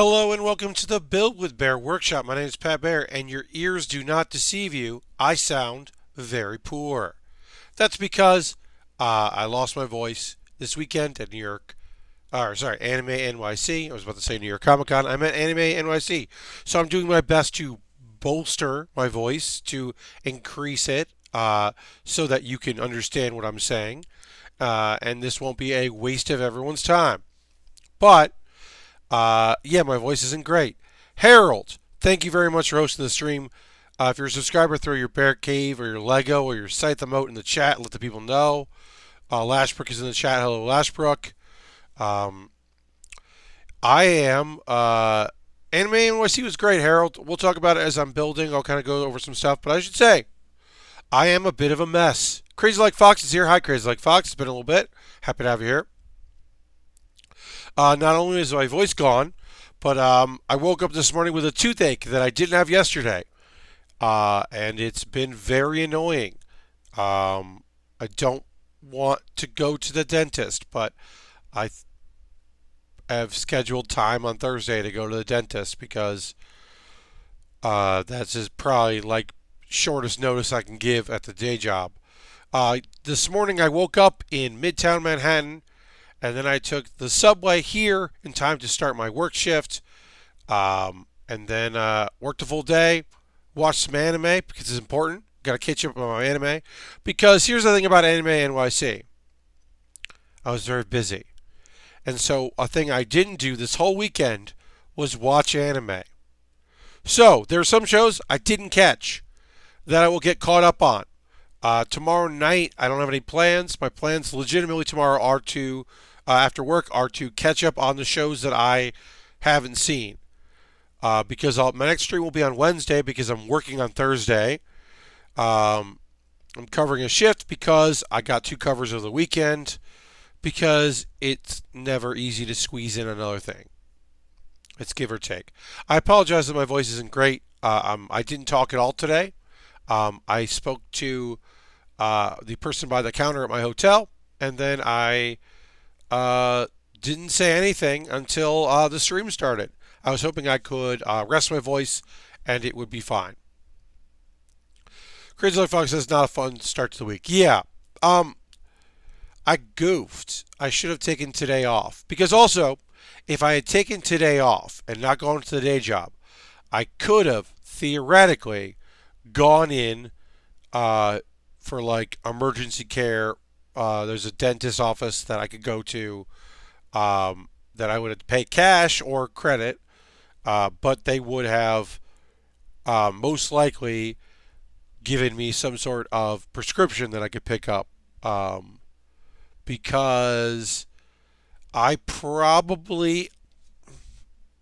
Hello and welcome to the Build with Baer workshop. My name is Pat Baer, and your ears do not deceive you. I sound very poor. That's because I lost my voice this weekend at New York. Anime NYC. I was about to say New York Comic Con. I meant Anime NYC. So I'm doing my best to bolster my voice, to increase it, so that you can understand what I'm saying. And this won't be a waste of everyone's time. But yeah, my voice isn't great. Harold, thank you very much for hosting the stream. If you're a subscriber, throw your Bear Cave or your Lego or your Scythe emote in the chat. Let the people know. Lashbrook is in the chat. Hello, Lashbrook. Um, I am. Anime NYC was great, Harold. We'll talk about it as I'm building. I'll kind of go over some stuff. But I should say, I am a bit of a mess. Crazy Like Fox is here. Hi, Crazy Like Fox. It's been a little bit. Happy to have you here. Not only is my voice gone, but I woke up this morning with a toothache that I didn't have yesterday. And it's been very annoying. I don't want to go to the dentist, but I have scheduled time on Thursday to go to the dentist because that's just probably like shortest notice I can give at the day job. This morning I woke up in Midtown Manhattan, and then I took the subway here in time to start my work shift, and then worked a full day, watched some anime because it's important. Got to catch up on my anime because here's the thing about Anime NYC. I was very busy, and so a thing I didn't do this whole weekend was watch anime. So there are some shows I didn't catch that I will get caught up on. Tomorrow night, I don't have any plans. My plans legitimately tomorrow are to, after work, are to catch up on the shows that I haven't seen. Because my next stream will be on Wednesday because I'm working on Thursday. I'm covering a shift because I got two covers of the weekend because it's never easy to squeeze in another thing. It's give or take. I apologize that my voice isn't great. I didn't talk at all today. I spoke to the person by the counter at my hotel, and then I didn't say anything until the stream started. I was hoping I could rest my voice and it would be fine. Crazy Like Fox says not a fun start to the week. Yeah, I goofed. I should have taken today off because also, if I had taken today off and not gone to the day job, I could have theoretically gone in for like emergency care. There's a dentist office that I could go to that I would have to pay cash or credit, but they would have most likely given me some sort of prescription that I could pick up because I probably,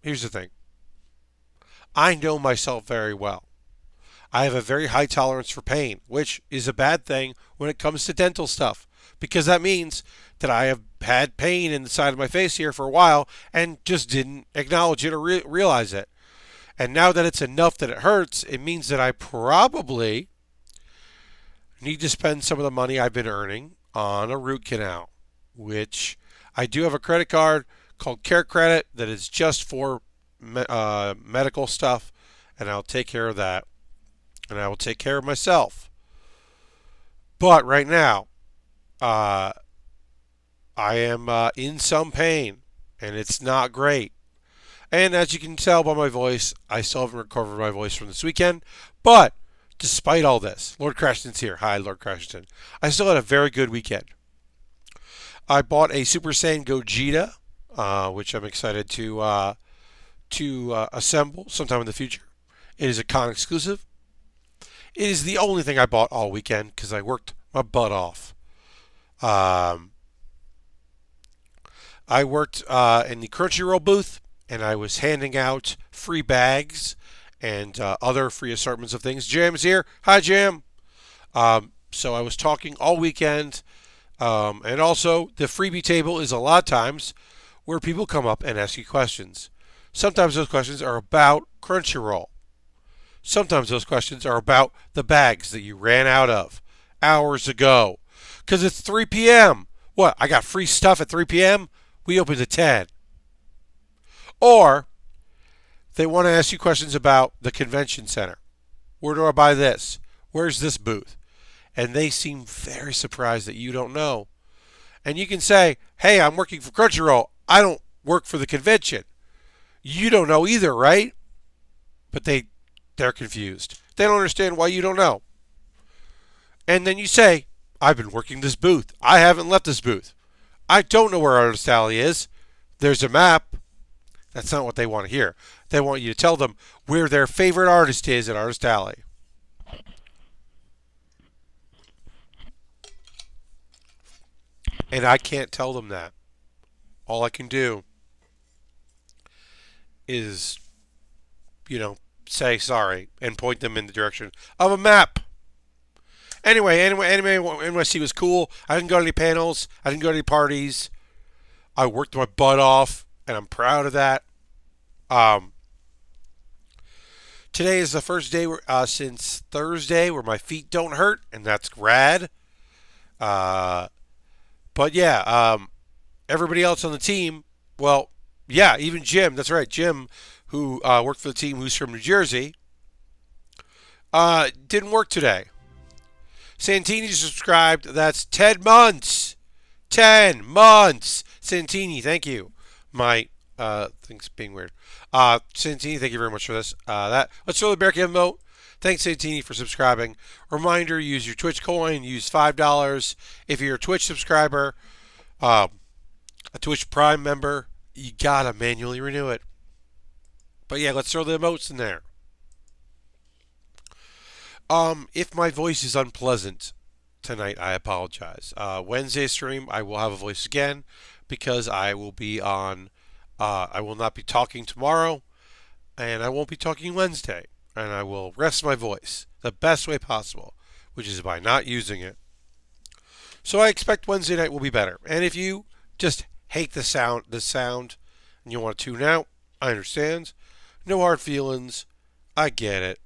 here's the thing, I know myself very well. I have a very high tolerance for pain, which is a bad thing when it comes to dental stuff, because that means that I have had pain in the side of my face here for a while and just didn't acknowledge it or realize it. And now that it's enough that it hurts, it means that I probably need to spend some of the money I've been earning on a root canal, which I do have a credit card called Care Credit that is just for medical stuff, and I'll take care of that. And I will take care of myself. But right now, I am in some pain, and it's not great. And as you can tell by my voice, I still haven't recovered my voice from this weekend. But despite all this, Lord Crashton's here. Hi, Lord Crashton. I still had a very good weekend. I bought a Super Saiyan Gogeta, which I'm excited to assemble sometime in the future. It is a con exclusive. It is the only thing I bought all weekend because I worked my butt off. I worked in the Crunchyroll booth, and I was handing out free bags and other free assortments of things. Jam's here. Hi, Jam. So I was talking all weekend. And also, the freebie table is a lot of times where people come up and ask you questions. Sometimes those questions are about Crunchyroll. Sometimes those questions are about the bags that you ran out of hours ago. Because it's 3 p.m. What? I got free stuff at 3 p.m.? We opened at 10. Or They want to ask you questions about the convention center. Where do I buy this? Where's this booth? And they seem very surprised that you don't know. And you can say, hey, I'm working for Crunchyroll. I don't work for the convention. You don't know either, right? But they're confused. They don't understand why you don't know. And then you say, I've been working this booth. I haven't left this booth. I don't know where Artist Alley is. There's a map. That's not what they want to hear. They want you to tell them where their favorite artist is at Artist Alley. And I can't tell them that. All I can do is, say sorry and point them in the direction of a map. Anyway, NYC was cool. I didn't go to any panels. I didn't go to any parties. I worked my butt off, and I'm proud of that. Um, Today is the first day since Thursday where my feet don't hurt, and that's rad. Uh, but yeah, everybody else on the team, well, yeah, even Jim. That's right, Jim, who worked for the team, who's from New Jersey, didn't work today. Santini subscribed. That's 10 months. 10 months. Santini, thank you. My thing's being weird. Santini, thank you very much for this. Let's throw the Bear Cave vote. Thanks, Santini, for subscribing. Reminder, use your Twitch coin. Use $5. If you're a Twitch subscriber, a Twitch Prime member, you gotta manually renew it. But yeah, let's throw the emotes in there. If my voice is unpleasant tonight, I apologize. Wednesday stream, I will have a voice again because I will be on. I will not be talking tomorrow, and I won't be talking Wednesday, and I will rest my voice the best way possible, which is by not using it. So I expect Wednesday night will be better. And if you just hate the sound, and you want to tune out, I understand. No hard feelings. I get it.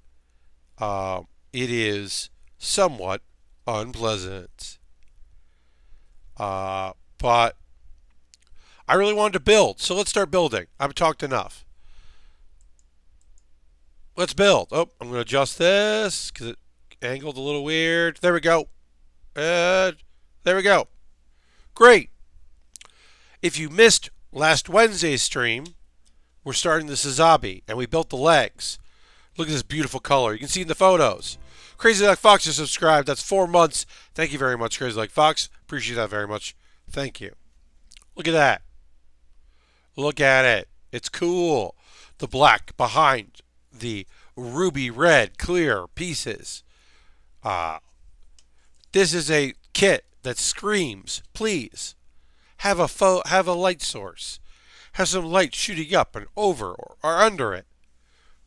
It is somewhat unpleasant. But I really wanted to build, so let's start building. I've talked enough. Let's build. Oh, I'm going to adjust this because it angled a little weird. There we go. There we go. Great. If you missed last Wednesday's stream, we're starting the Sazabi, and we built the legs. Look at this beautiful color. You can see in the photos. Crazy Like Fox just subscribed. That's 4 months. Thank you very much, Crazy Like Fox. Appreciate that very much. Thank you. Look at that. Look at it. It's cool. The black behind the ruby red clear pieces. This is a kit that screams, please, have a light source. Have some light shooting up and over or under it.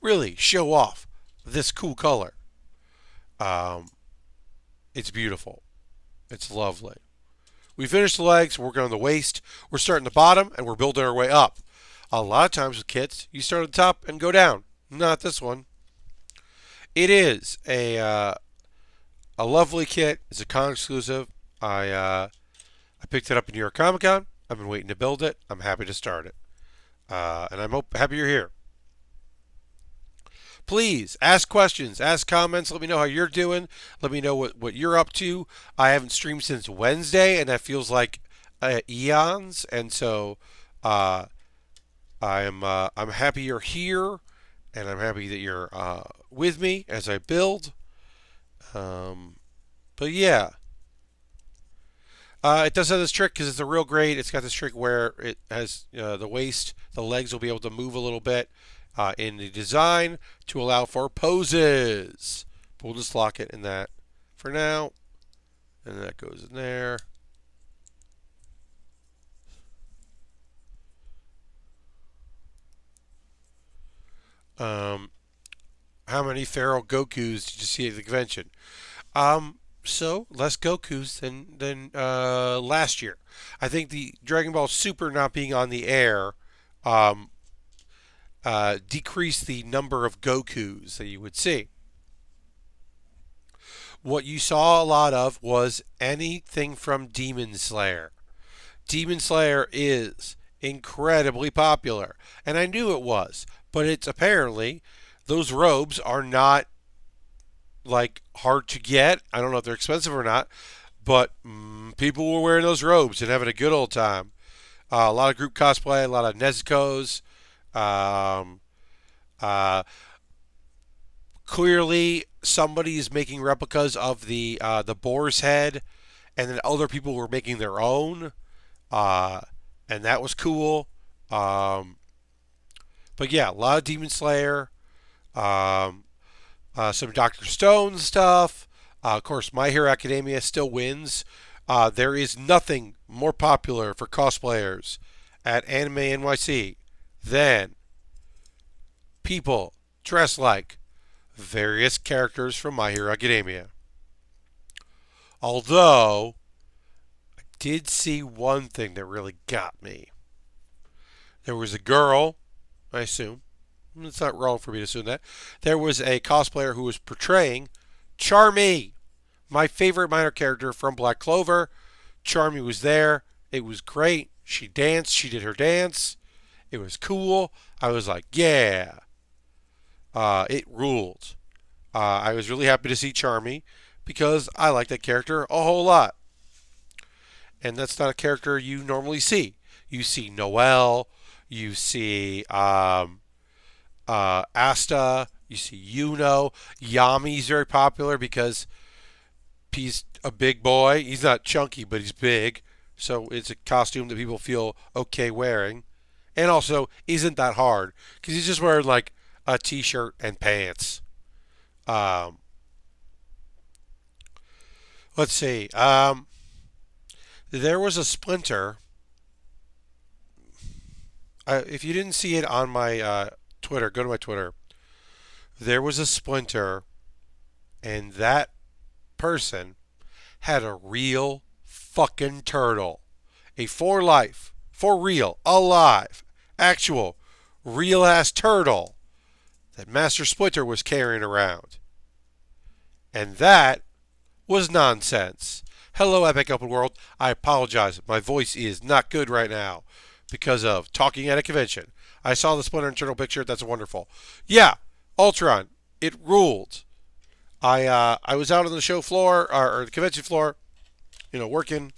Really show off this cool color. It's beautiful. It's lovely. We finished the legs, we're working on the waist. We're starting the bottom, and we're building our way up. A lot of times with kits, you start at the top and go down. Not this one. It is a lovely kit. It's a con exclusive. I picked it up in New York Comic Con. I've been waiting to build it. I'm happy to start it. And I'm happy you're here. Please ask questions, ask comments. Let me know how you're doing. Let me know what you're up to. I haven't streamed since Wednesday, and that feels like eons. And so I'm happy you're here, and I'm happy that you're with me as I build. But yeah. It does have this trick because it's a real grade. It's got this trick where it has the waist, the legs will be able to move a little bit in the design to allow for poses. But we'll just lock it in that for now. And that goes in there. How many feral Gokus did you see at the convention? So less Gokus than last year. I think the Dragon Ball Super not being on the air decreased the number of Gokus that you would see. What you saw a lot of was anything from Demon Slayer. Demon Slayer is incredibly popular. And I knew it was, but it's apparently those robes are not like hard to get. I don't know if they're expensive or not, but people were wearing those robes and having a good old time. A lot of group cosplay, a lot of Nezuko's. Um, uh, Clearly, somebody is making replicas of the boar's head, and then other people were making their own, uh, and that was cool. Um, but yeah, a lot of Demon Slayer, um, some Doctor Stone stuff. Of course, My Hero Academia still wins. There is nothing more popular for cosplayers at Anime NYC than people dressed like various characters from My Hero Academia. Although, I did see one thing that really got me. There was a girl, I assume. It's not wrong for me to assume that. There was a cosplayer who was portraying Charmy, my favorite minor character from Black Clover. Charmy was there. It was great. She danced. She did her dance. It was cool. I was like, yeah. It ruled. I was really happy to see Charmy because I like that character a whole lot. And that's not a character you normally see. You see Noelle, you see Asta, you see Yuno. Yami's very popular because he's a big boy. He's not chunky, but he's big. So it's a costume that people feel okay wearing. And also, isn't that hard because he's just wearing like a t shirt and pants. Um, let's see. There was a splinter. If you didn't see it on my Twitter, go to my Twitter. There was a splinter, and that person had a real fucking turtle. A for life, for real, alive, actual, real ass turtle that Master Splinter was carrying around. And that was nonsense. Hello, Epic Open World. I apologize. My voice is not good right now because of talking at a convention. I saw the Splinter and Turtle picture. That's wonderful. Yeah, Ultron. It ruled. I was out on the show floor or the convention floor, working,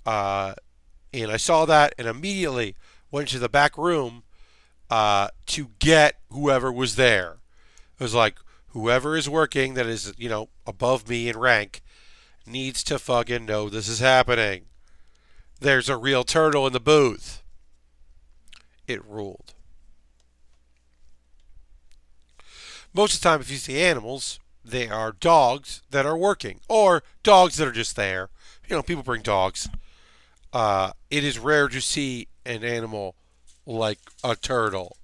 uh, and I saw that and immediately went to the back room to get whoever was there. It was like whoever is working that is above me in rank needs to fucking know this is happening. There's a real turtle in the booth. It ruled. Most of the time, if you see animals, they are dogs that are working or dogs that are just there. People bring dogs. It is rare to see an animal like a turtle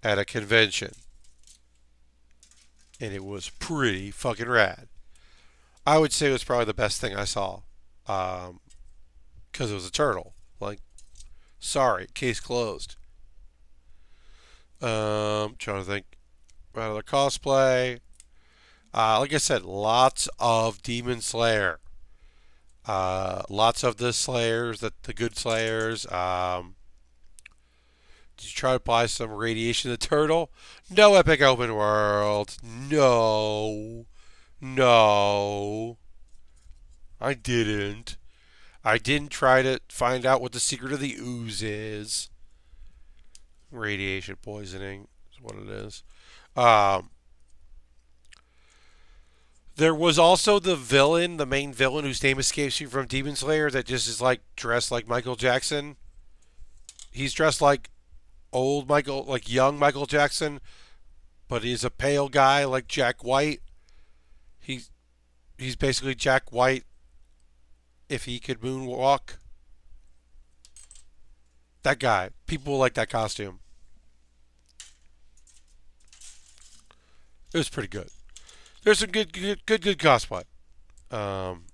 at a convention. And it was pretty fucking rad. I would say it was probably the best thing I saw. Because it was a turtle. Like, sorry, case closed. Trying to think. Another cosplay. Like I said, lots of Demon Slayer. Lots of the Slayers, the good Slayers. Did you try to apply some radiation to the turtle? No, Epic Open World. No. No. I didn't. I didn't try to find out what the secret of the ooze is. Radiation poisoning is what it is. Um, there was also the villain, the main villain whose name escapes me from Demon Slayer that just is like dressed like Michael Jackson. He's dressed like old Michael, like young Michael Jackson, but he's a pale guy like Jack White. He's he's basically Jack White if he could moonwalk. That guy. People like that costume. It was pretty good. There's some good cosplay. Um,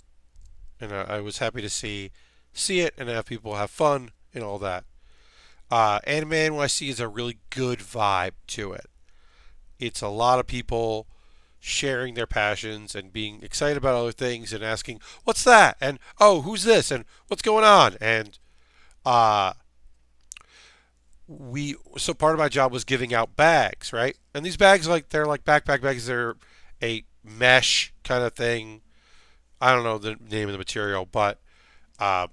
and I was happy to see it and have people have fun and all that. Anime NYC is a really good vibe to it. It's a lot of people sharing their passions and being excited about other things and asking, "What's that?" and "Oh, who's this?" and "What's going on?" and uh, So part of my job was giving out bags, right? And these bags, like, they're like backpack bags. They're a mesh kind of thing. I don't know the name of the material, but uh,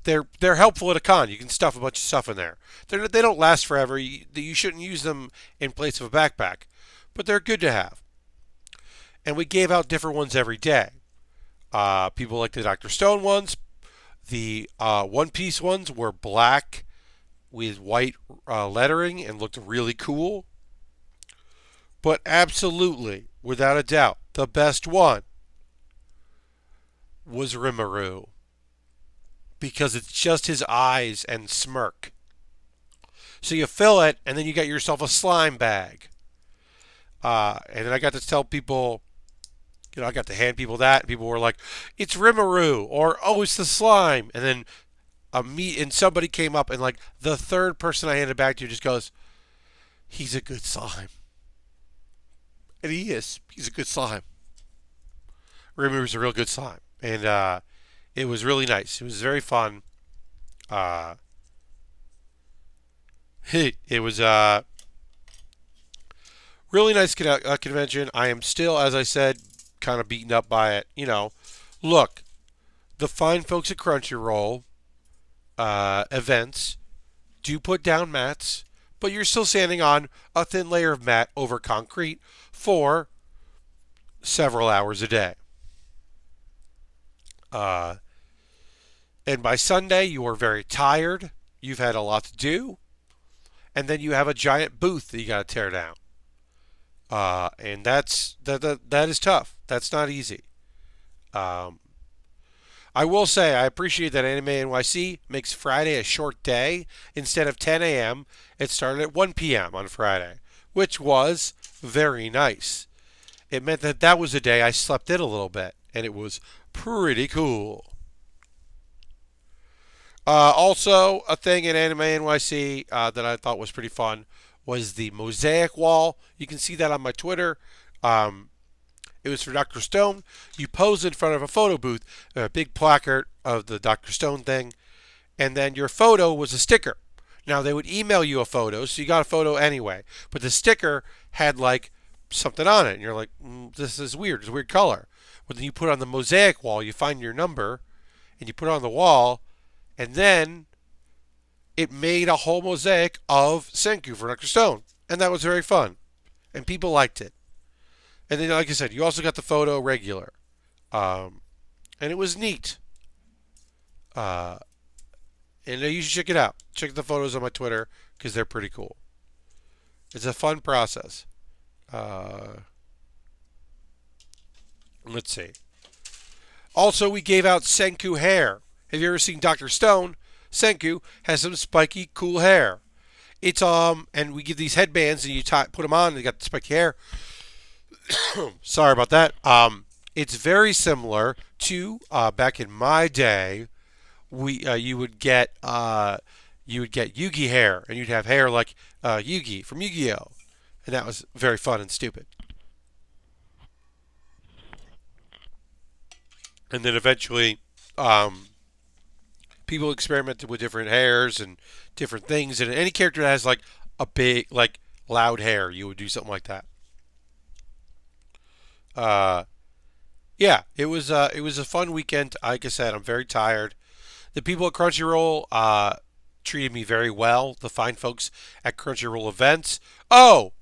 they're helpful at a con. You can stuff a bunch of stuff in there. They don't last forever. You shouldn't use them in place of a backpack, but they're good to have. And we gave out different ones every day. People like the Dr. Stone ones. The One Piece ones were black with white lettering and looked really cool. But absolutely, without a doubt, the best one was Rimuru because it's just his eyes and smirk. So you fill it, and then you get yourself a slime bag. And then I got to tell people, I got to hand people that, and people were like, "It's Rimuru," or "Oh, it's the slime." And then and somebody came up, and like the third person I handed back to just goes, "He's a good slime," and he is. He's a good slime. Rimuru's a real good slime, and it was really nice. It was very fun. Uh, it was really nice convention. I am still, as I said, kind of beaten up by it. Look, the fine folks at Crunchyroll events do put down mats, but you're still standing on a thin layer of mat over concrete for several hours a day. Uh, and by Sunday, you are very tired. You've had a lot to do, and then you have a giant booth that you got to tear down. And that is tough. That's not easy. Um, I will say I appreciate that Anime NYC makes Friday a short day. Instead of 10 a.m., it started at 1 p.m. on Friday, which was very nice. It meant that was a day I slept in a little bit, and it was pretty cool. Also, a thing in Anime NYC that I thought was pretty fun was the mosaic wall. You can see that on my Twitter. Um, it was for Dr. Stone. You pose in front of a photo booth, a big placard of the Dr. Stone thing, and then your photo was a sticker. Now, they would email you a photo, so you got a photo anyway. But the sticker had like something on it, and you're like, this is weird. It's a weird color. But then you put it on the mosaic wall, you find your number, and you put it on the wall, and then it made a whole mosaic of Senku for Dr. Stone. And that was very fun. And people liked it. And then, like I said, you also got the photo regular. And it was neat. Uh, and you should check it out. Check the photos on my Twitter because they're pretty cool. It's a fun process. Let's see. Also, we gave out Senku hair. Have you ever seen Dr. Stone? Senku has some spiky, cool hair. And we give these headbands and you put them on and you got the spiky hair. Sorry about that. It's very similar to back in my day. You would get Yugi hair, and you'd have hair like Yugi from Yu-Gi-Oh, and that was very fun and stupid. And then eventually, people experimented with different hairs and different things, and any character that has like a big, like loud hair, you would do something like that. Uh, yeah, it was a fun weekend. Like I said, I'm very tired. The people at Crunchyroll treated me very well. The fine folks at Crunchyroll events. Oh,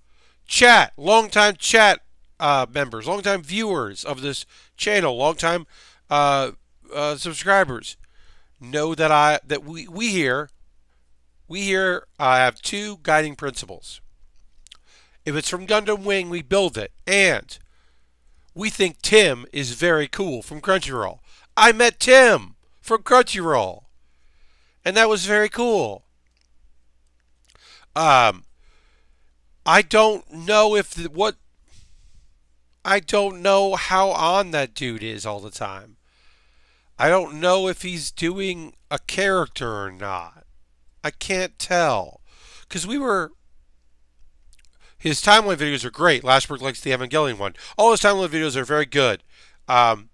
longtime chat members, longtime viewers of this channel, longtime subscribers know that we here have two guiding principles. If it's from Gundam Wing, we build it, and we think Tim is very cool from Crunchyroll. I met Tim from Crunchyroll, and that was very cool. Um, I don't know if the, what I don't know how on that dude is all the time. I don't know if he's doing a character or not. I can't tell because his timeline videos are great. Lashberg likes the Evangelion one. All his timeline videos are very good. Um,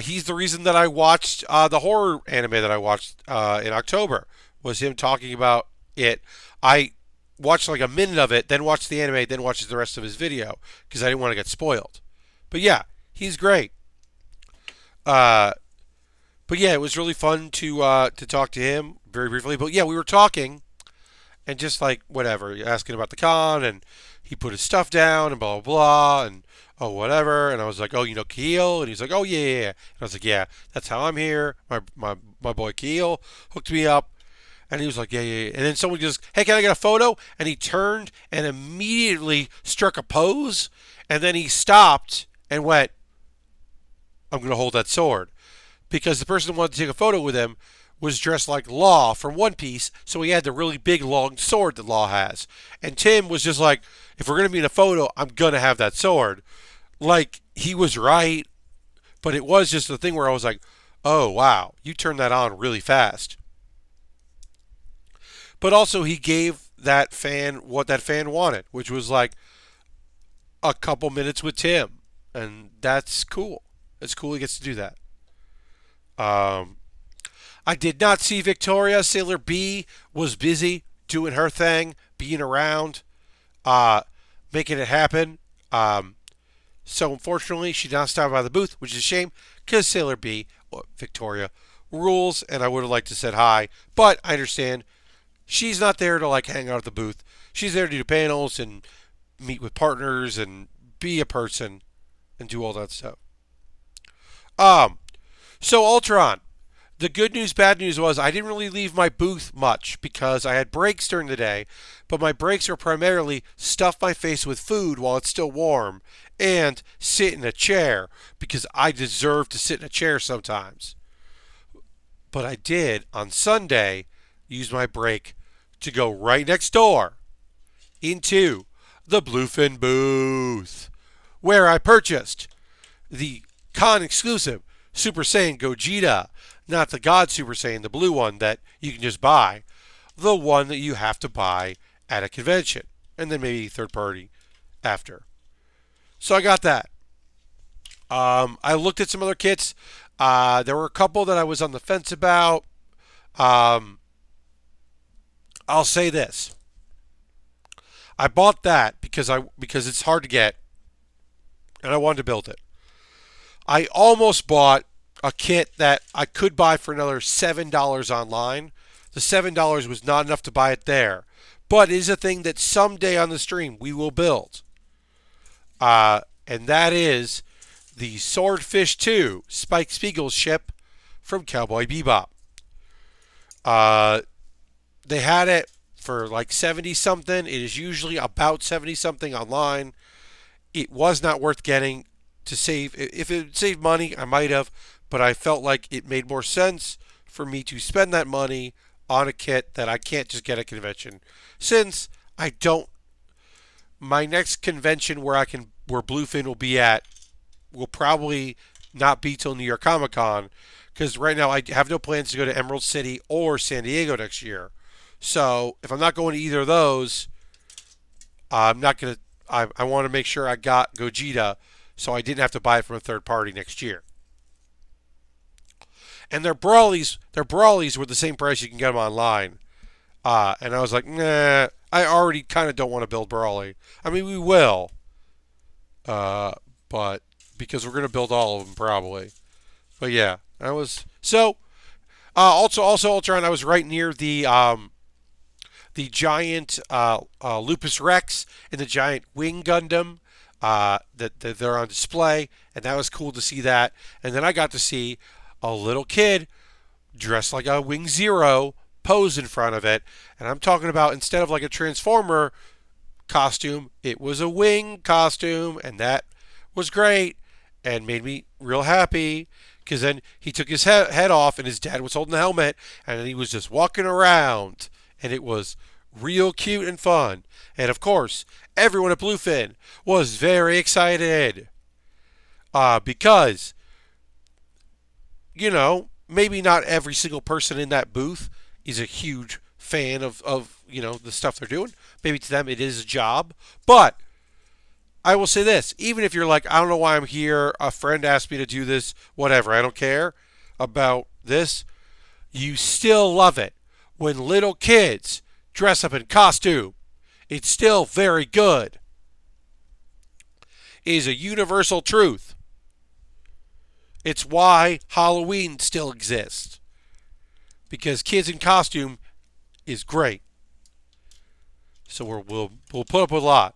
he's the reason that I watched the horror anime that I watched in October. Was him talking about it. I watched like a minute of it, then watched the anime, then watched the rest of his video because I didn't want to get spoiled. But yeah, he's great. Uh, but yeah, it was really fun to talk to him very briefly. But yeah, we were talking and just like whatever, asking about the con, and he put his stuff down and blah blah blah, and oh whatever, and I was like, oh, you know Keel, and he's like, oh yeah yeah, yeah. And I was like, yeah, that's how I'm here. My boy Keel hooked me up, and he was like, yeah yeah, yeah. And then someone just, hey, can I get a photo? And he turned and immediately struck a pose, and then he stopped and went, I'm gonna hold that sword because the person who wanted to take a photo with him was dressed like Law from One Piece, so he had the really big long sword that Law has. And Tim was just like, if we're going to be in a photo, I'm going to have that sword. Like, he was right, but it was just the thing where I was like, oh, wow, you turned that on really fast. But also, he gave that fan what that fan wanted, which was like a couple minutes with Tim. And that's cool. It's cool he gets to do that. Um, I did not see Victoria. Sailor B was busy doing her thing, being around, uh, making it happen. Um, so unfortunately, she did not stop by the booth, which is a shame because Sailor B, or Victoria, rules, and I would have liked to said hi, but I understand she's not there to like hang out at the booth. She's there to do panels and meet with partners and be a person and do all that stuff. Um, so Ultron, the good news, bad news was I didn't really leave my booth much because I had breaks during the day, but my breaks were primarily stuff my face with food while it's still warm and sit in a chair because I deserve to sit in a chair sometimes. But I did on Sunday use my break to go right next door into the Bluefin booth where I purchased the con exclusive Super Saiyan Gogeta, not the God Super Saiyan, the blue one that you can just buy, the one that you have to buy at a convention, and then maybe third party after. So I got that. I looked at some other kits. There were a couple that I was on the fence about. Um, I'll say this: I bought that because it's hard to get, and I wanted to build it. I almost bought a kit that I could buy for another $7 online. The $7 was not enough to buy it there, but it is a thing that someday on the stream we will build. And that is the Swordfish 2 Spike Spiegel's ship from Cowboy Bebop. Uh, they had it for like 70 something. It is usually about 70 something online. It was not worth getting to save. If it saved money, I might have, but I felt like it made more sense for me to spend that money on a kit that I can't just get at a convention. Since I don't, my next convention where Bluefin will be at will probably not be till New York Comic Con, because right now I have no plans to go to Emerald City or San Diego next year. So if I'm not going to either of those, I'm not gonna. I want to make sure I got Gogeta, so I didn't have to buy it from a third party next year. And their brawlies were the same price you can get them online. And I was like, nah, I already kind of don't want to build Brawly. I mean, we will, but because we're gonna build all of them probably. But yeah, I was so. Also Ultron, I was right near the giant Lupus Rex and the giant Wing Gundam that they're on display, and that was cool to see that. And then I got to see a little kid dressed like a Wing Zero pose in front of it, and I'm talking about instead of like a Transformer costume, it was a Wing costume, and that was great and made me real happy. Because then he took his head off, and his dad was holding the helmet, and then he was just walking around, and it was real cute and fun. And of course, everyone at Bluefin was very excited because, maybe not every single person in that booth is a huge fan of the stuff they're doing. Maybe to them it is a job. But I will say this, even if you're like, I don't know why I'm here, a friend asked me to do this, whatever, I don't care about this, you still love it when little kids dress up in costume. It's still very good. It is a universal truth. It's why Halloween still exists. Because kids in costume is great. So we'll put up with a lot.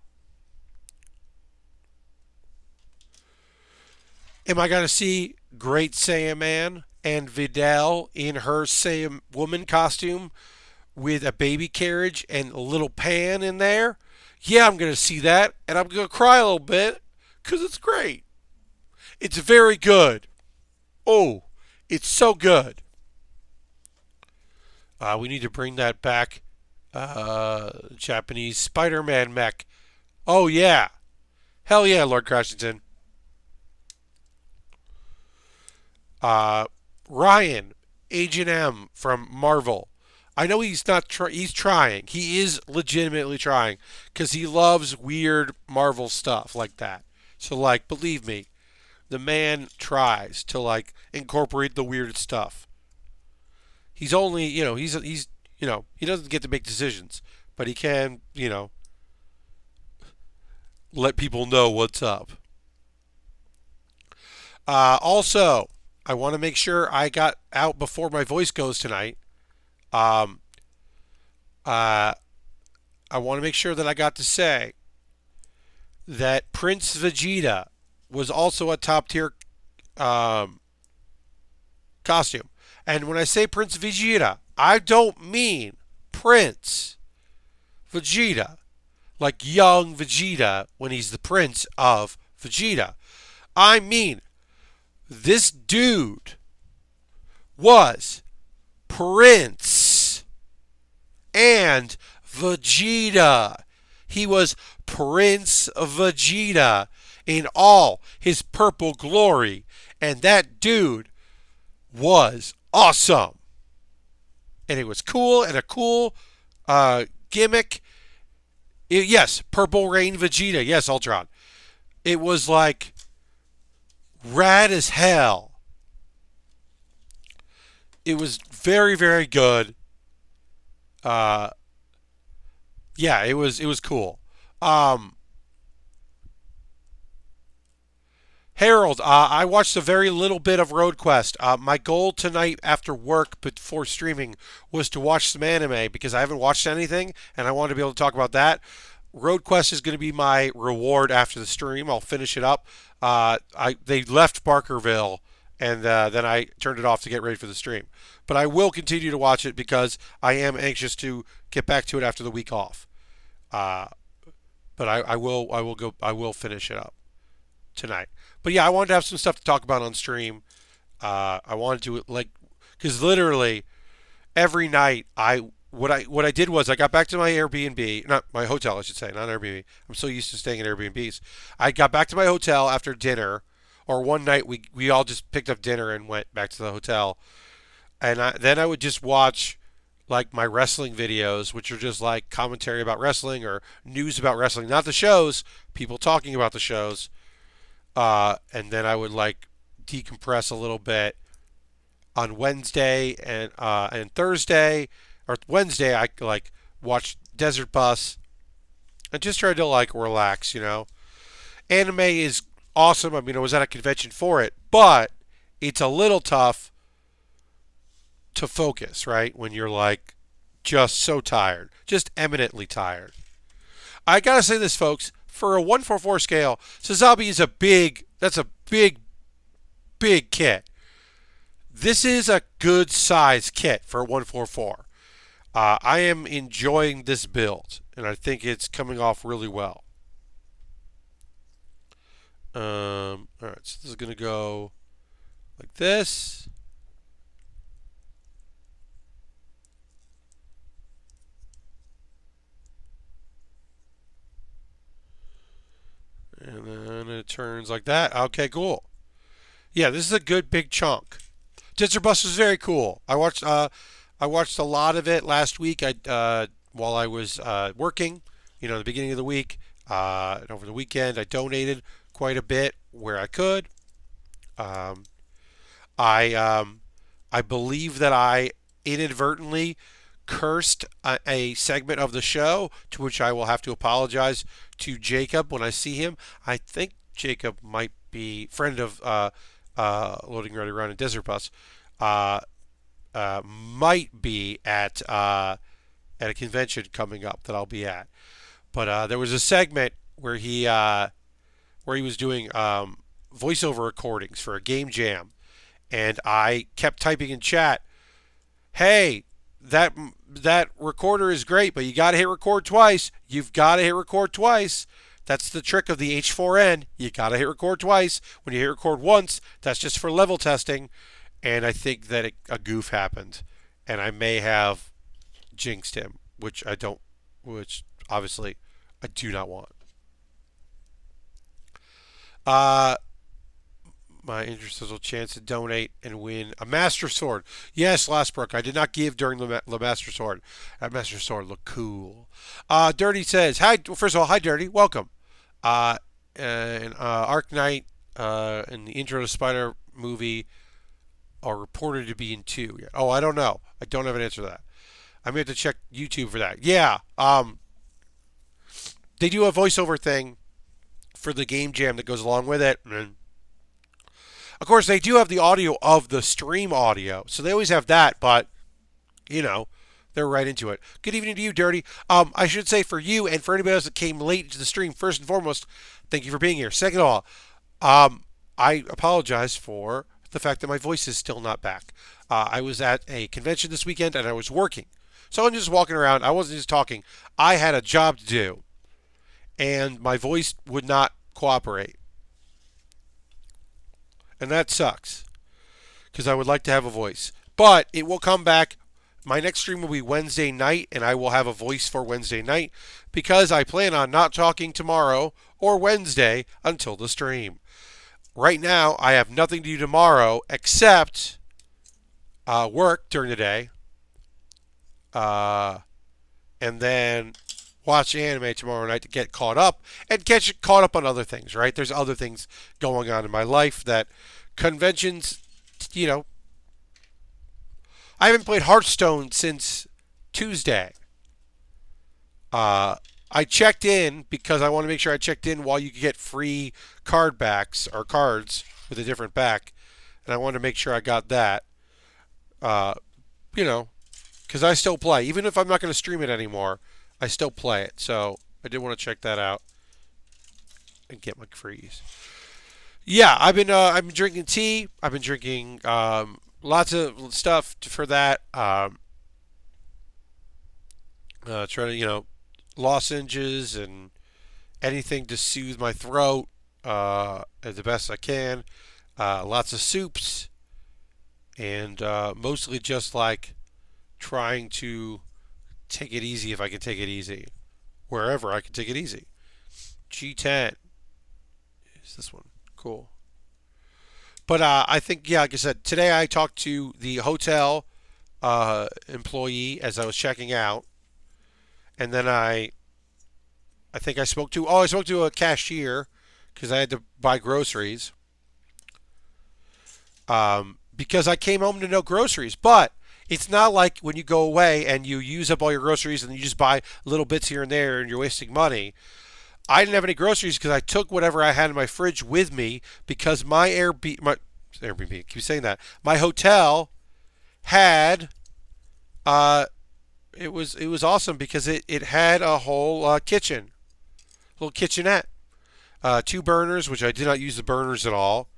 Am I going to see Great Saiyaman and Vidal in her Saiyan woman costume with a baby carriage and a little pan in there? Yeah, I'm going to see that, and I'm going to cry a little bit because it's great. It's very good. Oh, it's so good. We need to bring that back. Japanese Spider-Man mech. Oh yeah, hell yeah, Lord Crashington. Uh, Ryan, Agent M from Marvel. I know he's not. He's trying. He is legitimately trying because he loves weird Marvel stuff like that. So like, believe me, the man tries to like incorporate the weird stuff. He's only, he doesn't get to make decisions, but he can, let people know what's up. Also, I want to make sure I got out before my voice goes tonight. Um, uh, I want to make sure that I got to say that Prince Vegeta was also a top tier um, costume. And when I say Prince Vegeta, I don't mean Prince Vegeta, like young Vegeta when he's the prince of Vegeta. I mean, this dude was Prince and Vegeta. He was Prince Vegeta in all his purple glory. And that dude was awesome. And it was cool and a cool gimmick. Yes, Purple Rain Vegeta. Yes, Ultron. It was like rad as hell. It was very, very good. Uh, yeah, it was cool. Um, Harold, I watched a very little bit of Road Quest. My goal tonight after work before streaming was to watch some anime because I haven't watched anything and I want to be able to talk about that. Road Quest is going to be my reward after the stream. I'll finish it up. They left Barkerville and then I turned it off to get ready for the stream. But I will continue to watch it because I am anxious to get back to it after the week off. Uh, but I will finish it up tonight. But yeah, I wanted to have some stuff to talk about on stream. I wanted to like because literally every night what I did was I got back to my Airbnb, not my hotel, I should say, not Airbnb. I'm so used to staying at Airbnbs. I got back to my hotel after dinner, or one night we all just picked up dinner and went back to the hotel, and then I would just watch like my wrestling videos, which are just like commentary about wrestling or news about wrestling, not the shows, people talking about the shows. And then I would like decompress a little bit on Wednesday and Thursday, or Wednesday I like watch Desert Bus and just try to like relax. Anime is awesome. I mean, I was at a convention for it, but it's a little tough to focus, right? When you're like just so tired, just eminently tired. I gotta say this, folks. For a 144 scale, Sazabi is that's a big kit. This is a good size kit for a 144. I am enjoying this build, and I think it's coming off really well. All right, so this is going to go like this. And then it turns like that. Okay, cool. Yeah, this is a good big chunk. Desert Bus was very cool. I watched a lot of it last week. While I was working, the beginning of the week, and over the weekend, I donated quite a bit where I could. I I believe that I inadvertently cursed a segment of the show, to which I will have to apologize to Jacob when I see him. I think Jacob might be friend of Loading Ready Run and Desert Bus. Uh, might be at a convention coming up that I'll be at. But there was a segment where he was doing voiceover recordings for a game jam, and I kept typing in chat, "Hey, that recorder is great, but you got to hit record twice. You've got to hit record twice. That's the trick of the H4n. You got to hit record twice. When you hit record once, that's just for level testing." And I think that a goof happened, and I may have jinxed him, which obviously I do not want. Uh, my interstitial chance to donate and win a Master Sword. Yes, Lastbrook, I did not give during the Master Sword. That Master Sword looked cool. Dirty says, hi, first of all, hi, Dirty, welcome. And Arc Knight in the intro to Spider movie are reported to be in 2 yet. Oh, I don't know. I don't have an answer to that. I may have to check YouTube for that. Yeah, they do a voiceover thing for the game jam that goes along with it. And of course, they do have the audio of the stream audio, so they always have that. But you know, they're right into it. Good evening to you, Dirty. I should say for you and for anybody else that came late to the stream. First and foremost, thank you for being here. Second of all, I apologize for the fact that my voice is still not back. I was at a convention this weekend and I was working, so I'm just walking around. I wasn't just talking. I had a job to do, and my voice would not cooperate. And that sucks because I would like to have a voice. But it will come back. My next stream will be Wednesday night, and I will have a voice for Wednesday night because I plan on not talking tomorrow or Wednesday until the stream. Right now, I have nothing to do tomorrow except work during the day, and then watch anime tomorrow night to get caught up and get caught up on other things, right? There's other things going on in my life that conventions, you know, I haven't played Hearthstone since Tuesday. I checked in because I want to make sure I checked in while you could get free card backs or cards with a different back, and I wanted to make sure I got that. You know, because I still play, even if I'm not going to stream it anymore. I still play it, so I did want to check that out and get my freeze. Yeah, I've been drinking tea. I've been drinking lots of stuff for that. Trying to lozenges and anything to soothe my throat as the best I can. Lots of soups and mostly just like trying to take it easy if I can take it easy. Wherever I can take it easy. G10. Is this one? Cool. But I think, yeah, like I said, today I talked to the hotel employee as I was checking out. And then I think I spoke to a cashier because I had to buy groceries. Because I came home to no groceries. But it's not like when you go away and you use up all your groceries and you just buy little bits here and there and you're wasting money. I didn't have any groceries because I took whatever I had in my fridge with me because my Airbnb, keep saying that. My hotel had it was awesome because it had a whole kitchen, little kitchenette, 2 burners, which I did not use the burners at all,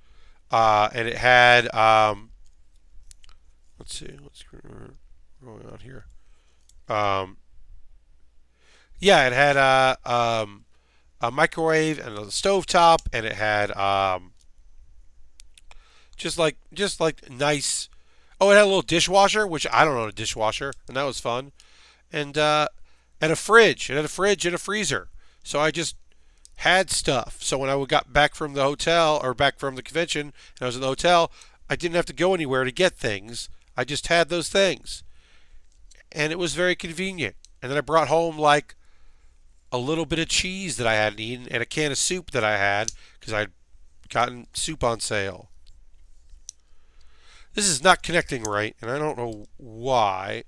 and it had let's see what's going on here. Yeah, it had a microwave and a stovetop, and it had just like nice. Oh, it had a little dishwasher, which I don't know a dishwasher, and that was fun. And a fridge. It had a fridge and a freezer. So I just had stuff. So when I got back from the hotel or back from the convention and I was in the hotel, I didn't have to go anywhere to get things. I just had those things. And it was very convenient. And then I brought home like a little bit of cheese that I hadn't eaten and a can of soup that I had because I'd gotten soup on sale. This is not connecting right, and I don't know why.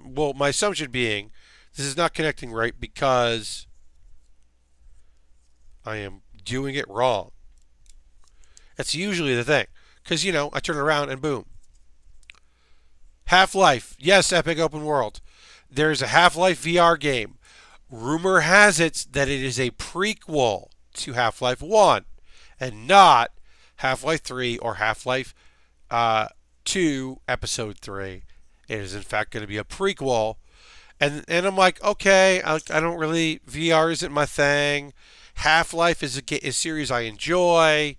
Well, my assumption being this is not connecting right because I am doing it wrong. That's usually the thing. Because, I turn around and boom. Half-Life. Yes, Epic Open World. There's a Half-Life VR game. Rumor has it that it is a prequel to Half-Life 1 and not Half-Life 3 or Half-Life 2 Episode 3. It is, in fact, going to be a prequel. And I'm like, okay, I don't really, VR isn't my thing. Half-Life is a series I enjoy.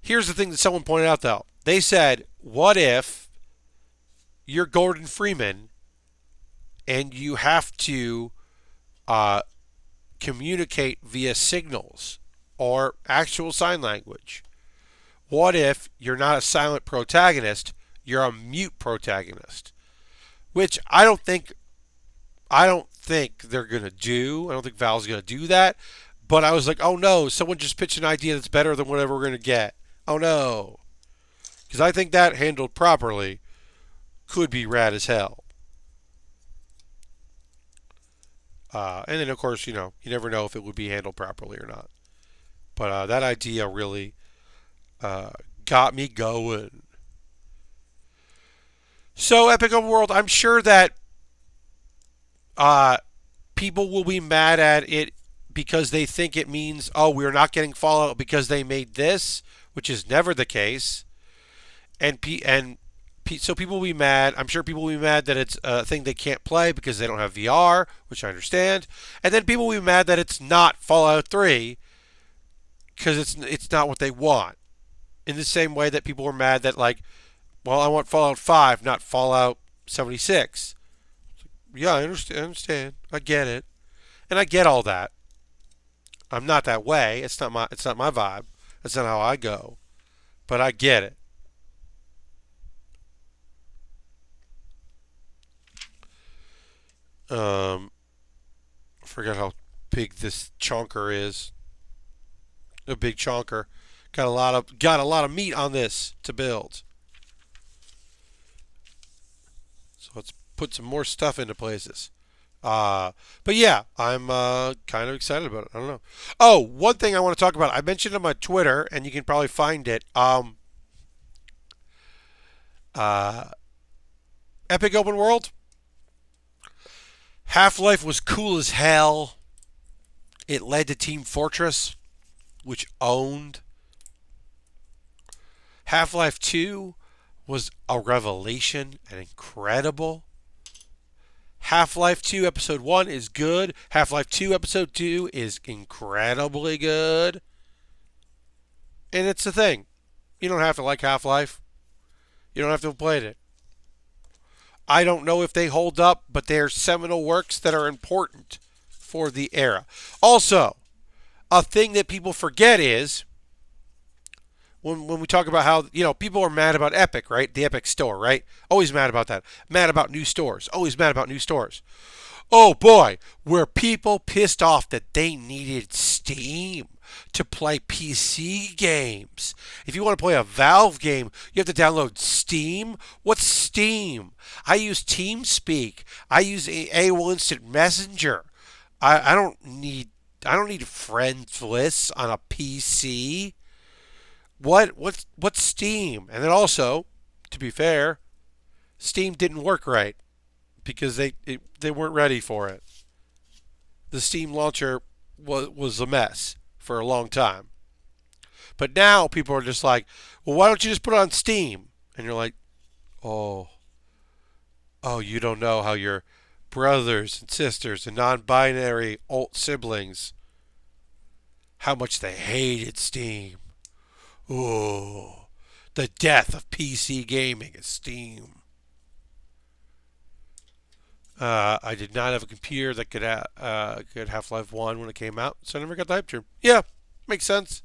Here's the thing that someone pointed out, though. They said, what if you're Gordon Freeman and you have to uh, communicate via signals or actual sign language? What if you're not a silent protagonist, you're a mute protagonist? Which I don't think they're gonna do. I don't think Valve's gonna do that. But I was like, oh no, someone just pitched an idea that's better than whatever we're gonna get. Oh no, because I think that handled properly could be rad as hell. And then of course, you never know if it would be handled properly or not. But that idea really uh, got me going. So Epic Open World, I'm sure that uh, people will be mad at it because they think it means, oh, we're not getting Fallout because they made this, which is never the case. So people will be mad. I'm sure people will be mad that it's a thing they can't play because they don't have VR, which I understand. And then people will be mad that it's not Fallout 3 because it's not what they want. In the same way that people were mad that, like, well, I want Fallout 5, not Fallout 76. Yeah, I understand. I get it. And I get all that. I'm not that way. It's not my vibe. That's not how I go. But I get it. I forgot how big this chonker is. A big chonker. Got a lot of meat on this to build. So let's put some more stuff into places. But yeah, I'm kind of excited about it. I don't know. Oh, one thing I want to talk about. I mentioned on my Twitter, and you can probably find it. Uh, Epic Open World. Half-Life was cool as hell. It led to Team Fortress, which owned. Half-Life 2 was a revelation and incredible. Half-Life 2 Episode 1 is good. Half-Life 2 Episode 2 is incredibly good. And it's the thing. You don't have to like Half-Life. You don't have to have played it. I don't know if they hold up, but they're seminal works that are important for the era. Also, a thing that people forget is when we talk about how, people are mad about Epic, right? The Epic store, right? Always mad about that. Mad about new stores. Always mad about new stores. Oh boy, were people pissed off that they needed Steam to play PC games. If you want to play a Valve game, you have to download Steam. What's Steam? I use TeamSpeak. I use AOL Instant Messenger. I don't need friends lists on a PC. What's Steam? And then also, to be fair, Steam didn't work right because they weren't ready for it. The Steam launcher was a mess for a long time. But now people are just like, well, why don't you just put it on Steam? And you're like, oh, you don't know how your brothers and sisters and non-binary alt siblings, how much they hated Steam. Oh, the death of PC gaming is Steam. I did not have a computer that could Half-Life 1 when it came out, so I never got the hype train. Yeah, makes sense.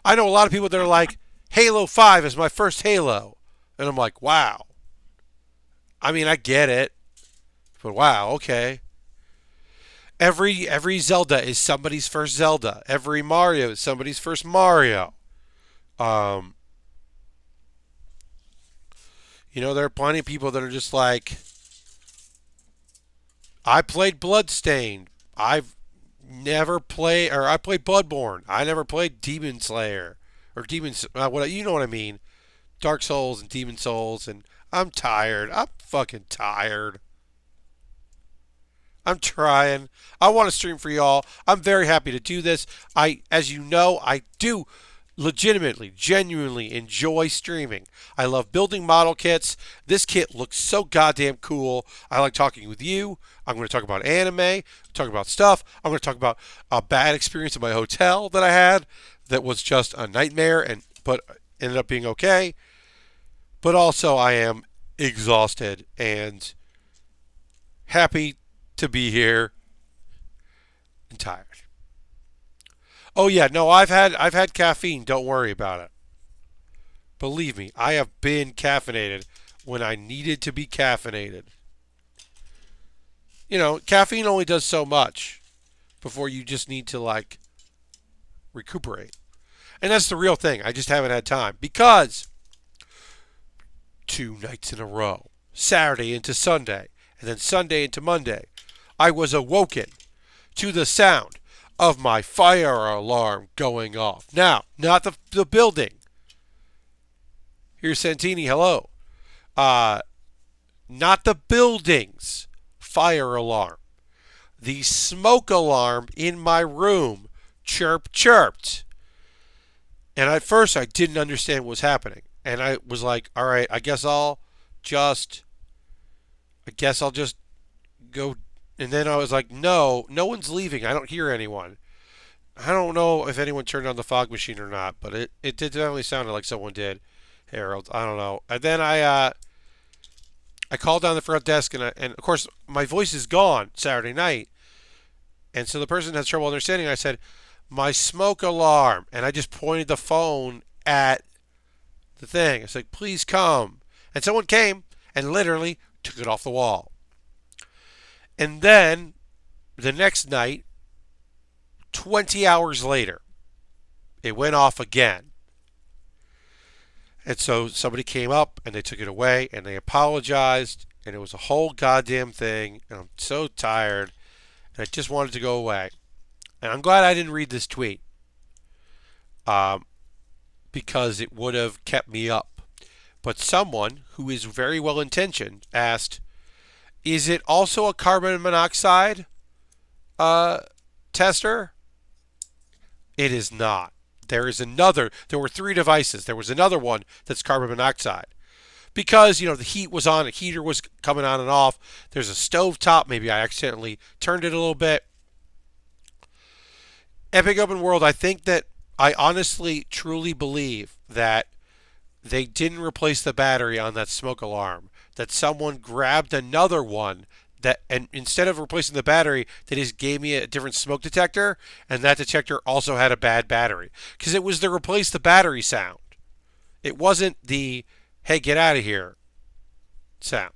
I know a lot of people that are like, Halo 5 is my first Halo. And I'm like, wow. I mean, I get it. But wow, okay. Every Zelda is somebody's first Zelda. Every Mario is somebody's first Mario. Um, There are plenty of people that are just like, I played Bloodstained. I've never played, or I played Bloodborne. I never played Demon Slayer or what you know what I mean? Dark Souls and Demon Souls, and I'm tired. I'm fucking tired. I'm trying. I want to stream for y'all. I'm very happy to do this. As you know, I do legitimately, genuinely enjoy streaming. I love building model kits. This kit looks so goddamn cool. I like talking with you. I'm going to talk about anime, talk about stuff. I'm going to talk about a bad experience in my hotel that I had that was just a nightmare but ended up being okay. But also I am exhausted and happy to be here and tired. Oh yeah, no, I've had caffeine. Don't worry about it. Believe me, I have been caffeinated when I needed to be caffeinated. Caffeine only does so much before you just need to like recuperate. And that's the real thing. I just haven't had time because 2 nights in a row, Saturday into Sunday, and then Sunday into Monday, I was awoken to the sound of my fire alarm going off. Now, not the building. Here's Santini, hello. Not the building's fire alarm. The smoke alarm in my room chirped. And at first I didn't understand what was happening. And I was like, all right, I guess I'll just go. And then I was like, no one's leaving. I don't hear anyone. I don't know if anyone turned on the fog machine or not, but it did definitely sounded like someone did. Harold, I don't know. And then I called down the front desk, and of course my voice is gone Saturday night, and so the person has trouble understanding. I said, my smoke alarm, and I just pointed the phone at the thing. It's like, please come, and someone came and literally took it off the wall. And then the next night, 20 hours later, it went off again. And so somebody came up and they took it away and they apologized, and it was a whole goddamn thing. And I'm so tired and I just wanted to go away. And I'm glad I didn't read this tweet because it would have kept me up. But someone who is very well intentioned asked, is it also a carbon monoxide tester? It is not. There were 3 devices. There was another one that's carbon monoxide. Because, the heat was on, a heater was coming on and off. There's a stove top. Maybe I accidentally turned it a little bit. Epic Open World, I honestly, truly believe that they didn't replace the battery on that smoke alarm. That someone grabbed another one and instead of replacing the battery, they just gave me a different smoke detector, and that detector also had a bad battery. Because it was the replace the battery sound. It wasn't the, hey, get out of here sound.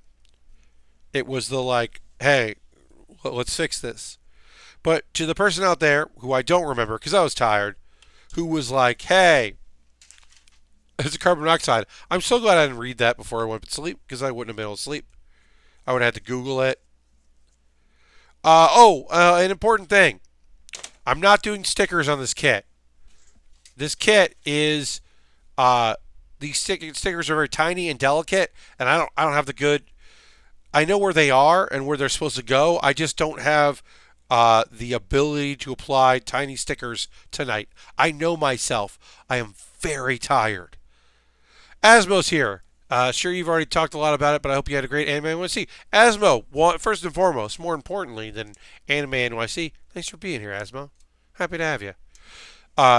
It was the like, hey, let's fix this. But to the person out there, who I don't remember because I was tired, who was like, hey, it's a carbon monoxide. I'm so glad I didn't read that before I went to sleep because I wouldn't have been able to sleep. I would have had to Google it. An important thing. I'm not doing stickers on this kit. This kit is these stickers are very tiny and delicate, and I don't have the good. I know where they are and where they're supposed to go. I just don't have the ability to apply tiny stickers tonight. I know myself. I am very tired. Asmo's here. Sure, you've already talked a lot about it, but I hope you had a great Anime NYC. Asmo, first and foremost, more importantly than Anime NYC, thanks for being here, Asmo. Happy to have you.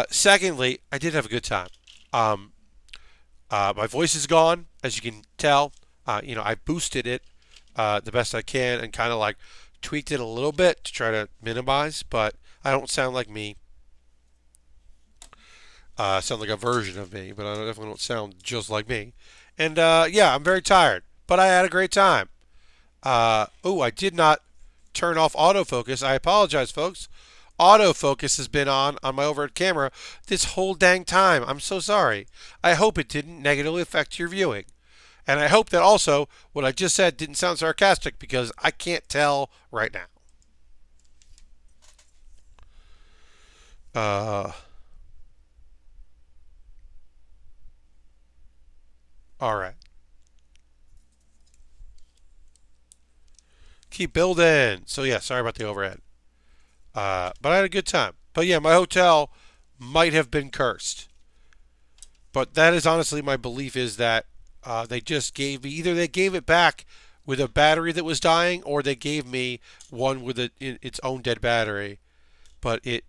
Secondly, I did have a good time. My voice is gone, as you can tell. I boosted it the best I can and kind of like tweaked it a little bit to try to minimize, but I don't sound like me. Sound like a version of me, but I definitely don't sound just like me. And I'm very tired, but I had a great time. I did not turn off autofocus. I apologize, folks. Autofocus has been on my overhead camera this whole dang time. I'm so sorry. I hope it didn't negatively affect your viewing. And I hope that also what I just said didn't sound sarcastic because I can't tell right now. Uh, all right. Keep building. So, yeah, sorry about the overhead. But I had a good time. But, yeah, my hotel might have been cursed. But that is honestly my belief is that they just gave me either they gave it back with a battery that was dying or they gave me one with its own dead battery. But it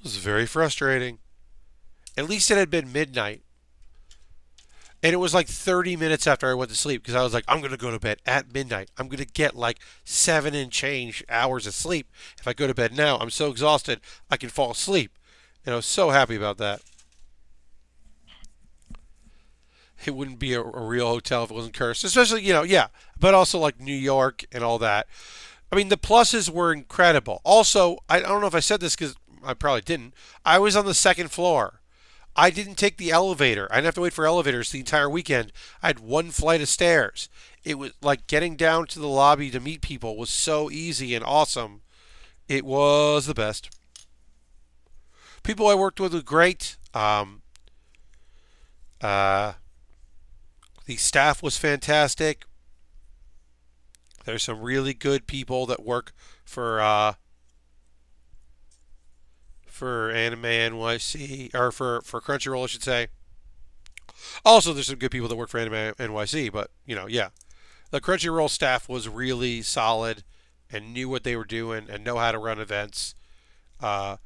was very frustrating. At least it had been midnight. And it was like 30 minutes after I went to sleep because I was like, I'm going to go to bed at midnight. I'm going to get like 7 and change hours of sleep. If I go to bed now, I'm so exhausted, I can fall asleep. And I was so happy about that. It wouldn't be a real hotel if it wasn't cursed. Especially, yeah, but also like New York and all that. I mean, the pluses were incredible. Also, I don't know if I said this because I probably didn't. I was on the second floor. I didn't take the elevator. I didn't have to wait for elevators the entire weekend. I had one flight of stairs. It was like getting down to the lobby to meet people was so easy and awesome. It was the best. People I worked with were great. Uh, the staff was fantastic. There's some really good people that work for Anime NYC or for Crunchyroll, I should say. Also, there's some good people that work for Anime NYC, but yeah, the Crunchyroll staff was really solid and knew what they were doing and know how to run events. Uh,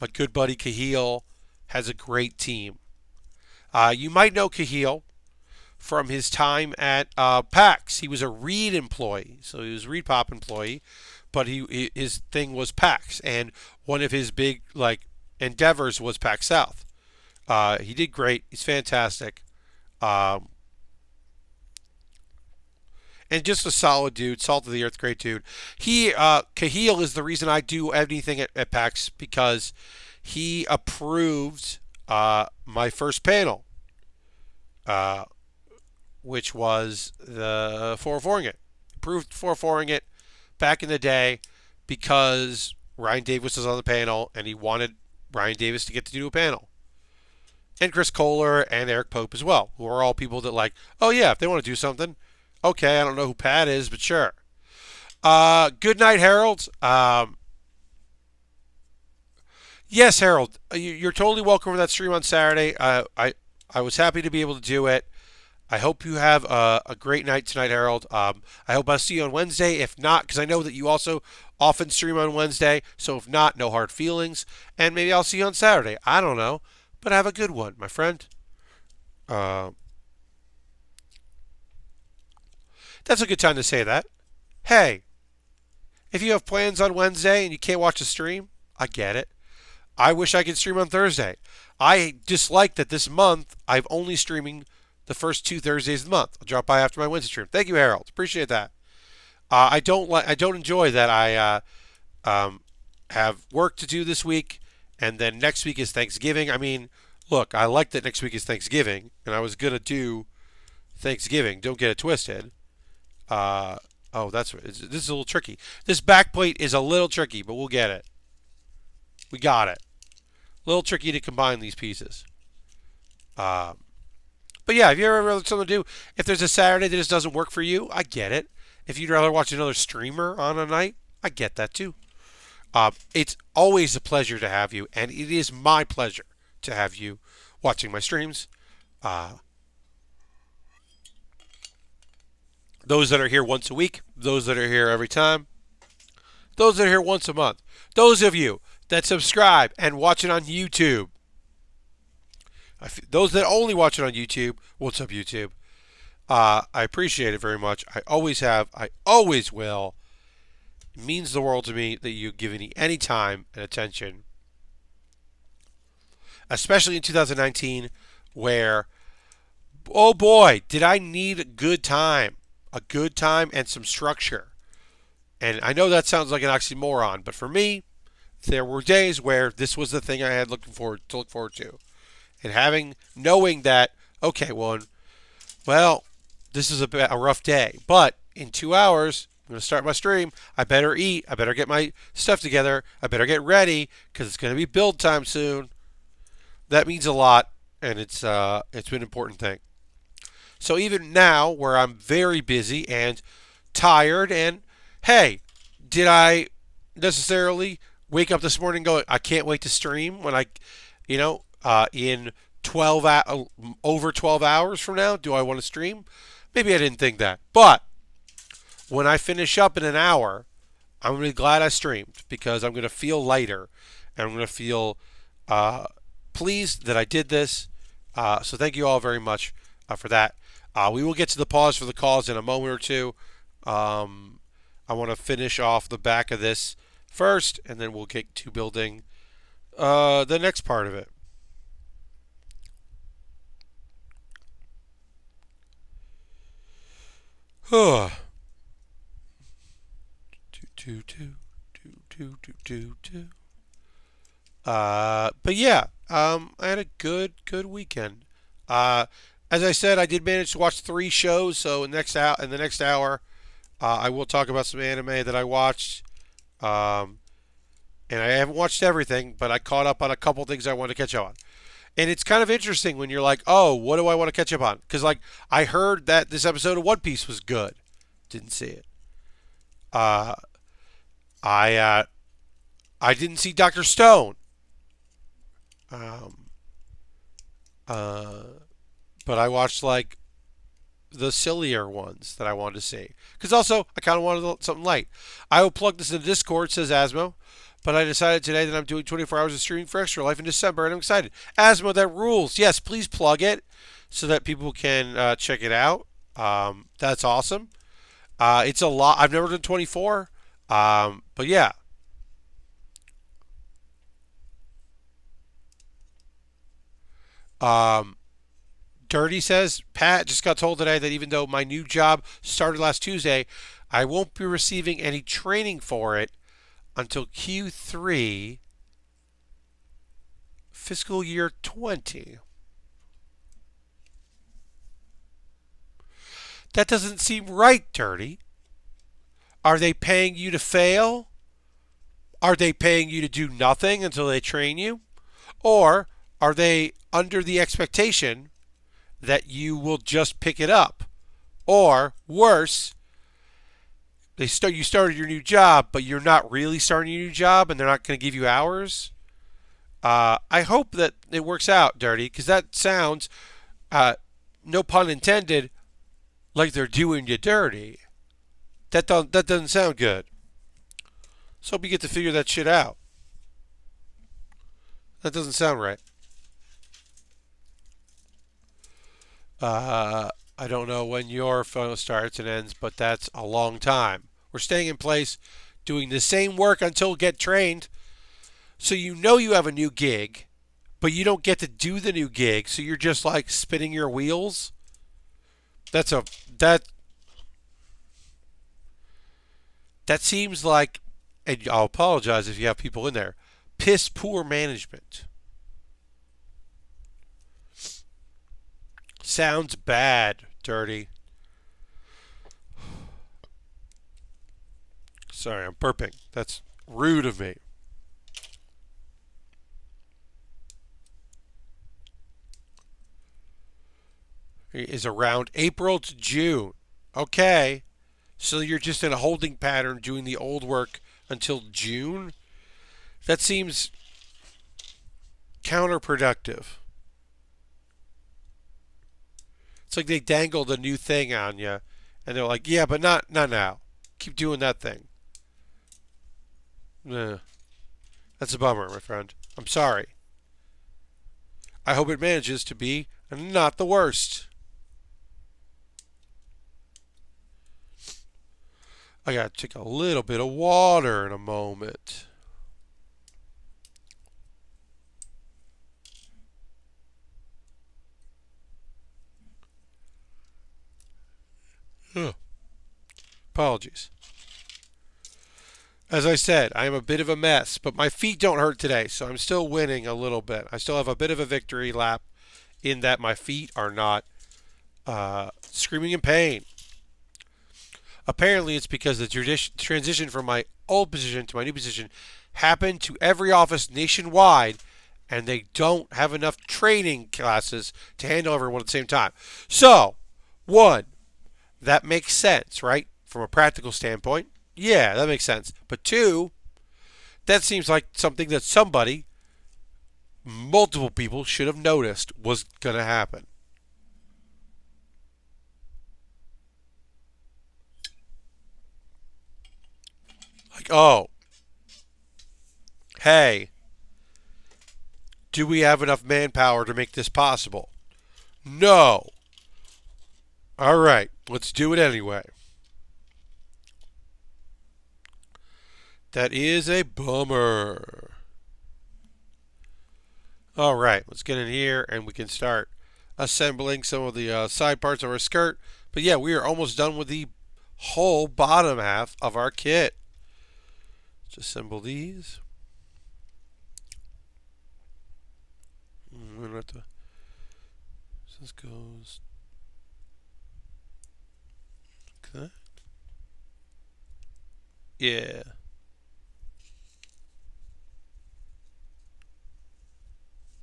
my good buddy Kahil has a great team. You might know Kahil from his time at PAX. He was a Reed employee, so he was a Reed Pop employee, but his thing was PAX, and one of his big endeavors was PAX South. He did great. He's fantastic, um, and just a solid dude, salt of the earth, great dude. Kahil is the reason I do anything at PAX because he approved my first panel. Uh, which was the 404ing it. Approved 404ing it back in the day because Ryan Davis was on the panel and he wanted Ryan Davis to get to do a panel. And Chris Kohler and Eric Pope as well, who are all people that oh yeah, if they want to do something, okay, I don't know who Pat is, but sure. Good night, Harold. Yes, Harold, you're totally welcome for that stream on Saturday. I was happy to be able to do it. I hope you have a great night tonight, Harold. I hope I'll see you on Wednesday. If not, because I know that you also often stream on Wednesday, so if not, no hard feelings. And maybe I'll see you on Saturday. I don't know. But have a good one, my friend. Uh, that's a good time to say that. Hey, if you have plans on Wednesday and you can't watch the stream, I get it. I wish I could stream on Thursday. I dislike that this month I've only streaming the first 2 Thursdays of the month. I'll drop by after my Wednesday stream. Thank you, Harold. Appreciate that. I don't enjoy that have work to do this week, and then next week is Thanksgiving. I mean, look, I like that next week is Thanksgiving, and I was gonna do Thanksgiving. Don't get it twisted. Uh, oh, this is a little tricky. This back plate is a little tricky, but we'll get it. We got it. A little tricky to combine these pieces. Um, But yeah, if you ever have something to do, if there's a Saturday that just doesn't work for you, I get it. If you'd rather watch another streamer on a night, I get that too. It's always a pleasure to have you, and it is my pleasure to have you watching my streams. Uh, those that are here once a week, those that are here every time, those that are here once a month, those of you that subscribe and watch it on YouTube. Those that only watch it on YouTube, what's up, YouTube? I appreciate it very much. I always have. I always will. It means the world to me that you give me any time and attention, especially in 2019, where, oh boy, did I need a good time and some structure. And I know that sounds like an oxymoron, but for me, there were days where this was the thing I had look forward to. And knowing that Okay, well, this is a rough day, but in 2 hours, I'm going to start my stream. I better eat. I better get my stuff together. I better get ready because it's going to be build time soon. That means a lot, and it's been an important thing. So even now, where I'm very busy and tired, and hey, did I necessarily wake up this morning going, I can't wait to stream when in over 12 hours from now, do I want to stream? Maybe I didn't think that. But when I finish up in an hour, I'm going to be glad I streamed because I'm going to feel lighter and I'm going to feel uh, pleased that I did this. So thank you all very much for that. We will get to the pause for the calls in a moment or two. I want to finish off the back of this first, and then we'll get to building the next part of it. do, do, do, do, do, do, do. But yeah, I had a good weekend. Uh, as I said, I did manage to watch 3 shows. So in the next hour, I will talk about some anime that I watched. Um, and I haven't watched everything, but I caught up on a couple things I want to catch up on. And it's kind of interesting when you're like, oh, what do I want to catch up on? Because like I heard that this episode of One Piece was good, didn't see it. Uh, I didn't see Doctor Stone. Um, uh, but I watched like the sillier ones that I wanted to see. Because also, I kind of wanted something light. I will plug this in Discord, says Asmo. But I decided today that I'm doing 24 hours of streaming for Extra Life in December, and I'm excited. Asmo, that rules. Yes, please plug it so that people can check it out. That's awesome. It's a lot. I've never done 24. But yeah. Um, Dirty says, Pat just got told today that even though my new job started last Tuesday, I won't be receiving any training for it until Q3 fiscal year 20. That doesn't seem right, Dirty. Are they paying you to fail? Are they paying you to do nothing until they train you? Or are they under the expectation that you will just pick it up? Or worse, you started your new job, but you're not really starting your new job, and they're not going to give you hours. I hope that it works out, Dirty, because that sounds, uh, no pun intended, like they're doing you dirty. That doesn't sound good. So hope you get to figure that shit out. That doesn't sound right. I don't know when your phone starts and ends, but that's a long time. We're staying in place, doing the same work until get trained. So you know you have a new gig, but you don't get to do the new gig. So you're just like spinning your wheels. That's a that that seems like, and I'll apologize if you have people in there, piss poor management. Sounds bad, Dirty. Sorry, I'm burping. That's rude of me. Is around April to June. Okay. So you're just in a holding pattern doing the old work until June? That seems counterproductive. It's like they dangled a new thing on you and they're like, yeah, but not now. Keep doing that thing. That's a bummer, my friend. I'm sorry. I hope it manages to be not the worst. I gotta take a little bit of water in a moment. Ugh. Apologies. As I said, I am a bit of a mess, but my feet don't hurt today, so I'm still winning a little bit. I still have a bit of a victory lap in that my feet are not screaming in pain. Apparently, it's because the transition from my old position to my new position happened to every office nationwide, and they don't have enough training classes to handle everyone at the same time. So, one, that makes sense, right? From a practical standpoint. Yeah, that makes sense. But two, that seems like something that somebody, multiple people, should have noticed was going to happen. Like, oh, hey, do we have enough manpower to make this possible? No. All right, let's do it anyway. That is a bummer. All right, let's get in here and we can start assembling some of the side parts of our skirt. But yeah, we are almost done with the whole bottom half of our kit. Let's assemble these. This goes like that. Yeah.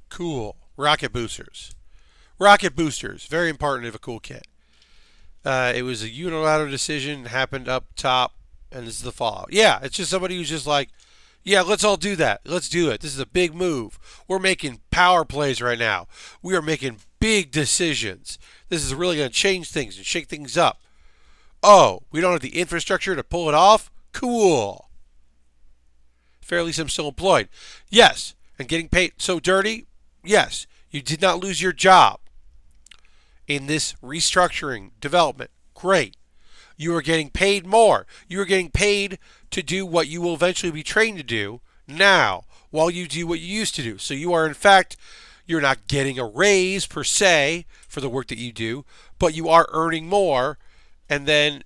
Cool. Rocket boosters. Rocket boosters. Very important of a cool kit. It was a unilateral decision, happened up top, and this is the fallout. Yeah, it's just somebody who's just like, yeah, let's all do that. Let's do it. This is a big move. We're making power plays right now. We are making big decisions. This is really going to change things and shake things up. Oh, we don't have the infrastructure to pull it off? Cool. Fairly I'm still employed. Yes. And getting paid so dirty? Yes. You did not lose your job in this restructuring development. Great. You are getting paid more. You are getting paid to do what you will eventually be trained to do now while you do what you used to do. So you are, in fact, you're not getting a raise per se for the work that you do, but you are earning more and then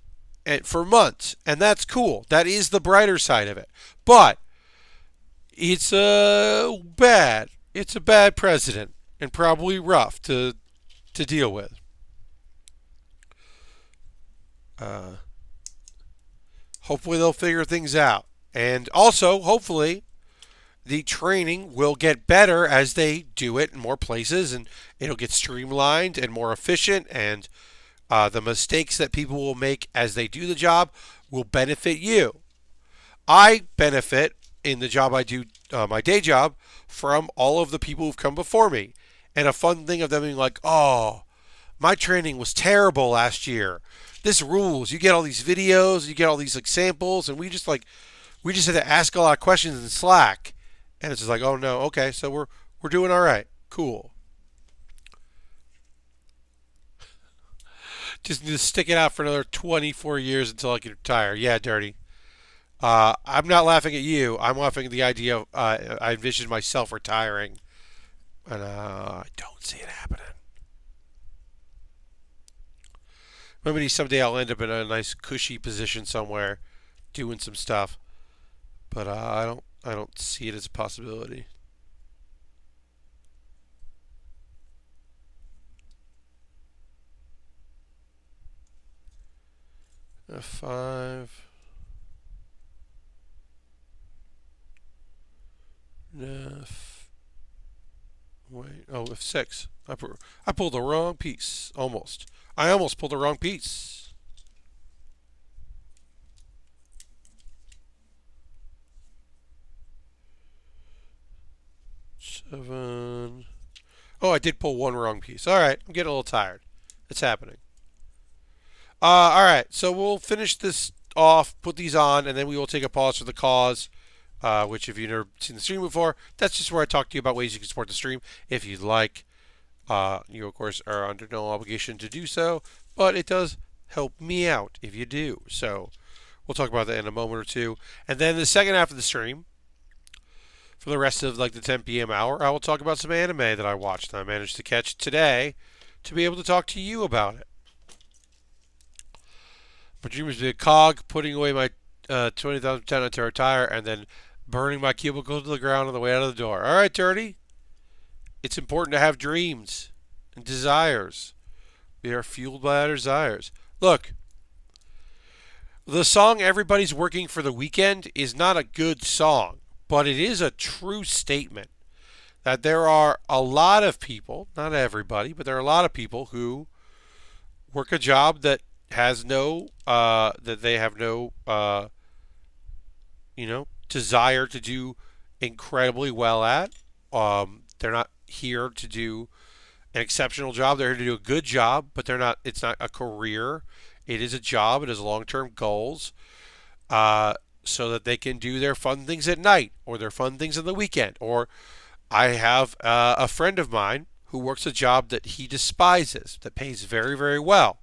for months. And that's cool. That is the brighter side of it. But it's bad. It's a bad precedent and probably rough to deal with. Hopefully they'll figure things out. And also, hopefully, the training will get better as they do it in more places and it'll get streamlined and more efficient, and the mistakes that people will make as they do the job will benefit you. I benefit in the job I do, my day job, from all of the people who've come before me. And a fun thing of them being like, oh, my training was terrible last year. This rules. You get all these videos, you get all these examples, and we just had to ask a lot of questions in Slack. And it's just like, oh no, okay, so we're doing all right. Cool. Just need to stick it out for another 24 years until I can retire. Yeah, dirty. I'm not laughing at you. I'm laughing at the idea of I envisioned myself retiring, and I don't see it happening. Maybe someday I'll end up in a nice cushy position somewhere, doing some stuff, but I don't see it as a possibility. F5. F. Wait. Oh, F6. I pulled the wrong piece. Almost. I almost pulled the wrong piece. Seven. Oh, I did pull one wrong piece. All right. I'm getting a little tired. It's happening. All right. So we'll finish this off, put these on, and then we will take a pause for the cause. Which, if you've never seen the stream before, that's just where I talk to you about ways you can support the stream if you'd like. You, of course, are under no obligation to do so, but it does help me out if you do. So we'll talk about that in a moment or two. And then the second half of the stream, for the rest of like the 10 p.m. hour, I will talk about some anime that I watched and I managed to catch today to be able to talk to you about it. My dream is to be a cog, putting away my 20,000 to retire, and then burning my cubicle to the ground on the way out of the door. All right, Dirty. It's important to have dreams and desires. We are fueled by our desires. Look, the song Everybody's Working for the Weekend is not a good song, but it is a true statement that there are a lot of people, not everybody, but there are a lot of people who work a job that has that they have no, desire to do incredibly well at. They're not here to do an exceptional job. They're here to do a good job, but they're not. It's not a career. It is a job. It has long-term goals, so that they can do their fun things at night or their fun things on the weekend. Or I have a friend of mine who works a job that he despises, that pays very, very well,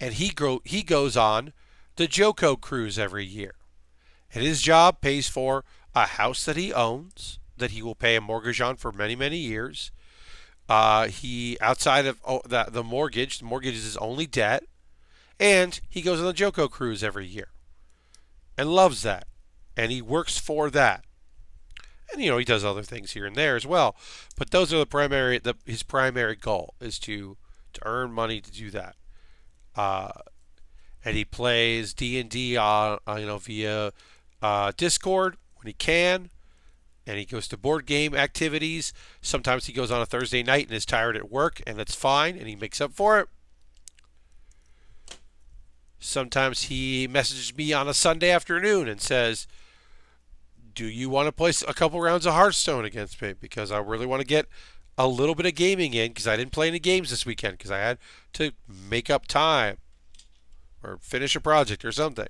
and he goes on the JoCo cruise every year. And his job pays for a house that he owns, that he will pay a mortgage on for many, many years. He outside of the mortgage is his only debt, and he goes on the JoCo cruise every year and loves that, and he works for that. And he does other things here and there as well, but those are his primary goal is to earn money to do that. Uh, and he plays D&D on via Discord when he can, and he goes to board game activities. Sometimes he goes on a Thursday night and is tired at work, and that's fine, and he makes up for it. Sometimes he messages me on a Sunday afternoon and says, do you want to play a couple rounds of Hearthstone against me? Because I really want to get a little bit of gaming in, because I didn't play any games this weekend because I had to make up time or finish a project or something.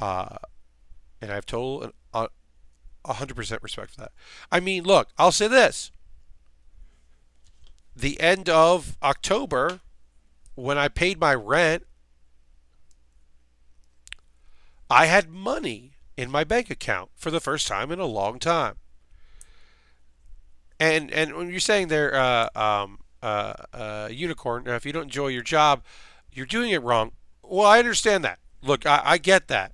And I have total 100% respect for that. I mean, look, I'll say this. The end of October, when I paid my rent, I had money in my bank account for the first time in a long time. And when you're saying there, unicorn, if you don't enjoy your job, you're doing it wrong. Well, I understand that. Look, I get that.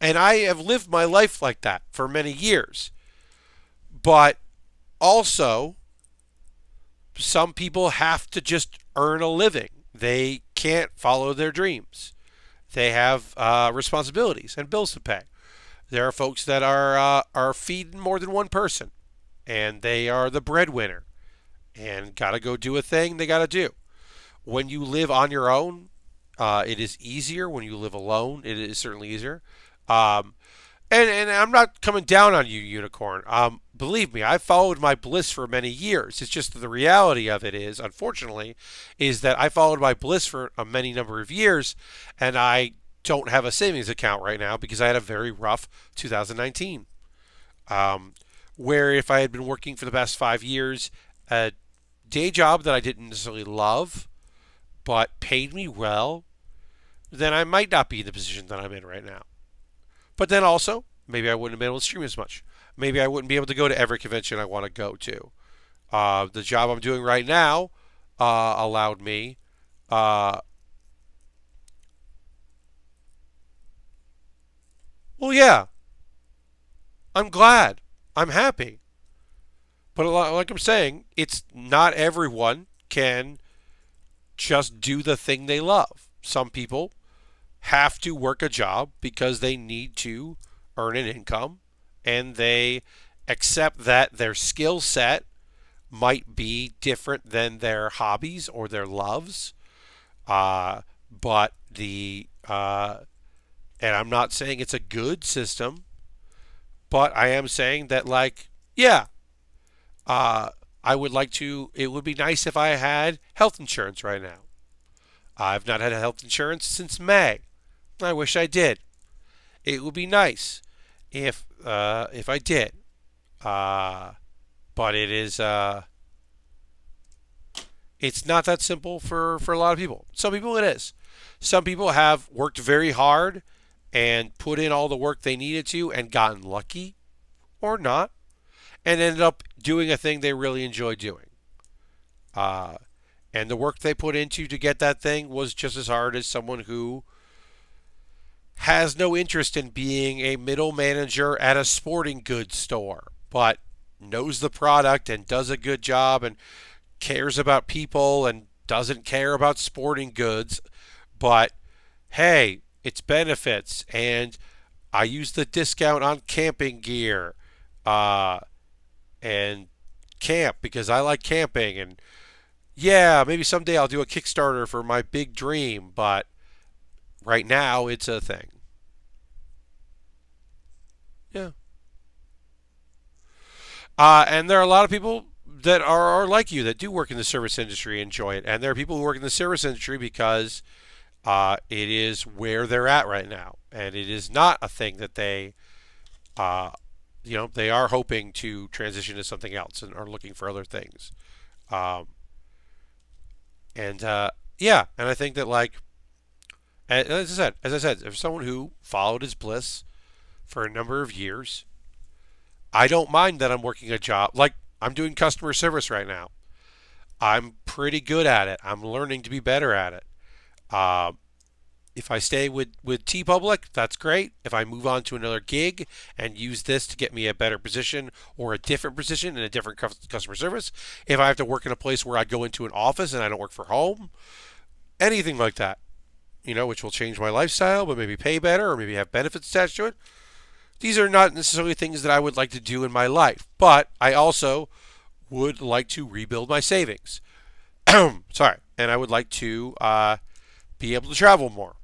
And I have lived my life like that for many years. But also, some people have to just earn a living. They can't follow their dreams. They have responsibilities and bills to pay. There are folks that are feeding more than one person, and they are the breadwinner, and got to go do a thing they got to do. When you live on your own, it is easier. When you live alone, it is certainly easier. Um, and I'm not coming down on you, Unicorn. Believe me, I've followed my bliss for many years. It's just that the reality of it is, unfortunately, is that I followed my bliss for a many number of years, and I don't have a savings account right now because I had a very rough 2019. Where if I had been working for the past 5 years, a day job that I didn't necessarily love, but paid me well, then I might not be in the position that I'm in right now. But then also, maybe I wouldn't have been able to stream as much. Maybe I wouldn't be able to go to every convention I want to go to. The job I'm doing right now allowed me. Well, yeah, I'm glad. I'm happy. But like I'm saying, it's not everyone can just do the thing they love. Some people have to work a job because they need to earn an income, and they accept that their skill set might be different than their hobbies or their loves. But and I'm not saying it's a good system, but I am saying that, like, yeah, I would like to. It would be nice if I had health insurance right now. I've not had health insurance since May. I wish I did. It would be nice if I did. But it's not that simple for a lot of people. Some people it is. Some people have worked very hard and put in all the work they needed to and gotten lucky or not, and ended up doing a thing they really enjoy doing. Uh, and the work they put into to get that thing was just as hard as someone who has no interest in being a middle manager at a sporting goods store, but knows the product and does a good job and cares about people and doesn't care about sporting goods, but hey, it's benefits, and I use the discount on camping gear, uh, and camp because I like camping. And yeah, maybe someday I'll do a Kickstarter for my big dream, but right now it's a thing. Yeah. And there are a lot of people that are like you that do work in the service industry and enjoy it. And there are people who work in the service industry because it is where they're at right now. And it is not a thing that uh, they are hoping to transition to something else and are looking for other things. Um, and yeah, and I think that like, as I said, if someone who followed his bliss for a number of years, I don't mind that I'm working a job. Like, I'm doing customer service right now. I'm pretty good at it. I'm learning to be better at it. Uh, if I stay with T Public, that's great. If I move on to another gig and use this to get me a better position or a different position in a different customer service, if I have to work in a place where I go into an office and I don't work from home, anything like that, which will change my lifestyle, but maybe pay better or maybe have benefits attached to it. These are not necessarily things that I would like to do in my life, but I also would like to rebuild my savings. Sorry, and I would like to be able to travel more,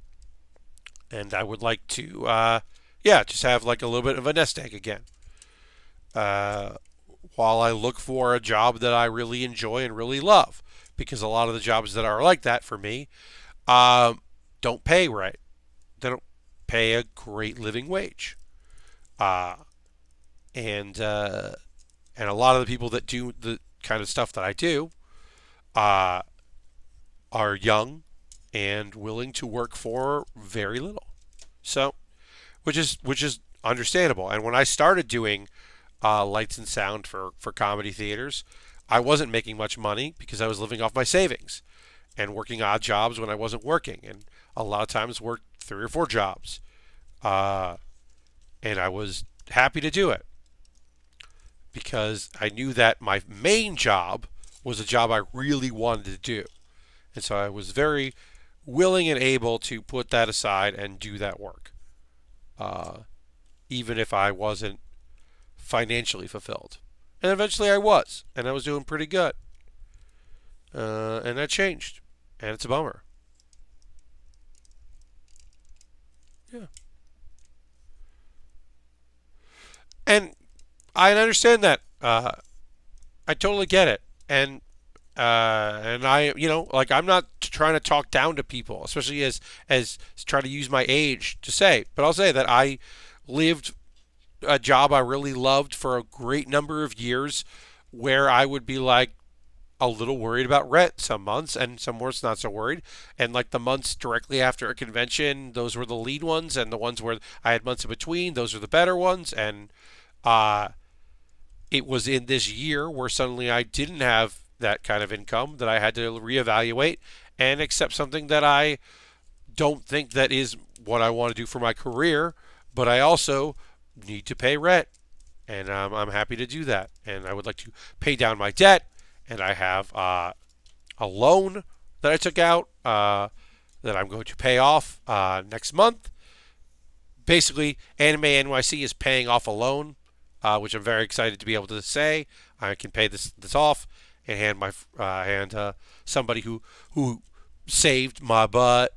and I would like to, yeah, just have like a little bit of a nest egg again. Uh, while I look for a job that I really enjoy and really love, because a lot of the jobs that are like that for me don't pay right. They don't pay a great living wage. Uh, and and a lot of the people that do the kind of stuff that I do uh, are young and willing to work for very little. So, which is understandable. And when I started doing lights and sound for comedy theaters, I wasn't making much money because I was living off my savings and working odd jobs when I wasn't working, and a lot of times worked 3 or 4 jobs. Uh, and I was happy to do it because I knew that my main job was a job I really wanted to do. And so I was very willing and able to put that aside and do that work, uh, even if I wasn't financially fulfilled. And eventually I was, and I was doing pretty good. And that changed, and it's a bummer. Yeah. And I understand that. I totally get it. And I, like I'm not trying to talk down to people, especially as trying to use my age to say, but I'll say that I lived a job I really loved for a great number of years, where I would be like a little worried about rent some months, and some months not so worried. And like the months directly after a convention, those were the lead ones, and the ones where I had months in between, those are the better ones. And uh, it was in this year where suddenly I didn't have that kind of income that I had to reevaluate and accept something that I don't think that is what I want to do for my career, but I also need to pay rent, and I'm happy to do that. And I would like to pay down my debt, and I have a loan that I took out that I'm going to pay off next month. Basically, Anime NYC is paying off a loan, which I'm very excited to be able to say I can pay this off and hand somebody who saved my butt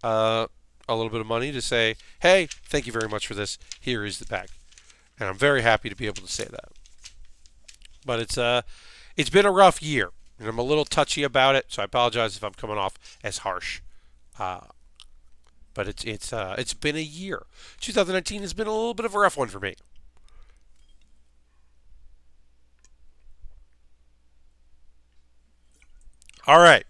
a little bit of money to say, hey, thank you very much for this. Here is the bag, and I'm very happy to be able to say that. But it's been a rough year, and I'm a little touchy about it, so I apologize if I'm coming off as harsh. Uh, but it's been a year. 2019 has been a little bit of a rough one for me. All right.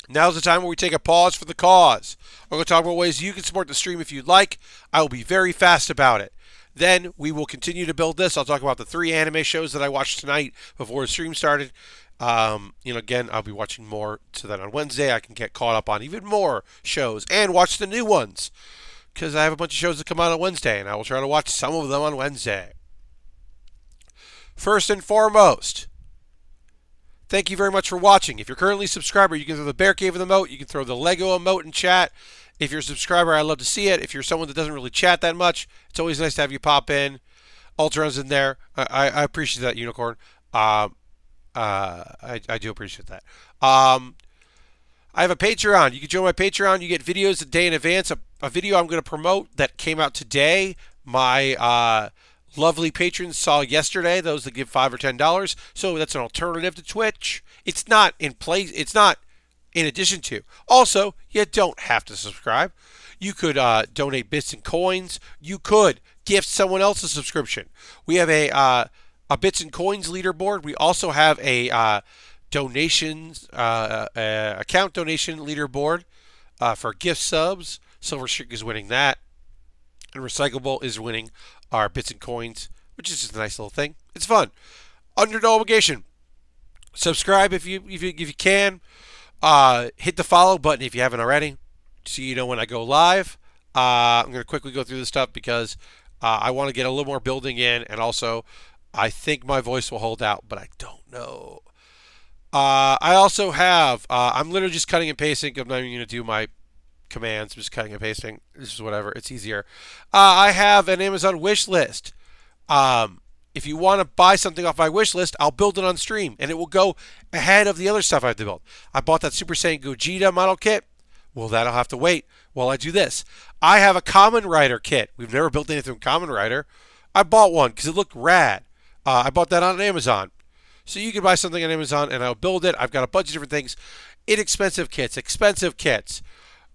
Now's the time where we take a pause for the cause. I'm going to talk about ways you can support the stream if you'd like. I will be very fast about it. Then we will continue to build this. I'll talk about the 3 anime shows that I watched tonight before the stream started. Again, I'll be watching more so that on Wednesday I can get caught up on even more shows and watch the new ones, because I have a bunch of shows that come out on Wednesday, and I will try to watch some of them on Wednesday. First and foremost, Thank you very much for watching. If you're currently a subscriber, you can throw the Bear Cave emote. You can throw the Lego emote in chat. If you're a subscriber, I love to see it. If you're someone that doesn't really chat that much, it's always nice to have you pop in. Ultron's in there. I appreciate that, Unicorn. I do appreciate that. I have a Patreon. You can join my Patreon. You get videos a day in advance. A video I'm going to promote that came out today. My lovely patrons saw yesterday. Those that give $5 or $10. So that's an alternative to Twitch. It's not in place. It's not in addition to. Also, you don't have to subscribe. You could donate bits and coins. You could gift someone else a subscription. We have a bits and coins leaderboard. We also have a donations account donation leaderboard for gift subs. Silver Streak is winning that, and Recyclable is winning our bits and coins, which is just a nice little thing. It's fun. Under no obligation. Subscribe if you can. Hit the follow button if you haven't already, so you know when I go live. I'm going to quickly go through this stuff because I want to get a little more building in, and also I think my voice will hold out, but I don't know. I also have, I'm literally just cutting and pasting. I'm not even going to do my commands. I'm just cutting and pasting. This is whatever. It's easier. I have an Amazon wish list. If you want to buy something off my wish list, I'll build it on stream, and it will go ahead of the other stuff I have to build. I bought that Super Saiyan Gogeta model kit. Well, that'll have to wait while I do this. I have a Kamen Rider kit. We've never built anything with Kamen Rider. I bought one because it looked rad. I bought that on Amazon. So you can buy something on Amazon, and I'll build it. I've got a bunch of different things. Inexpensive kits, expensive kits.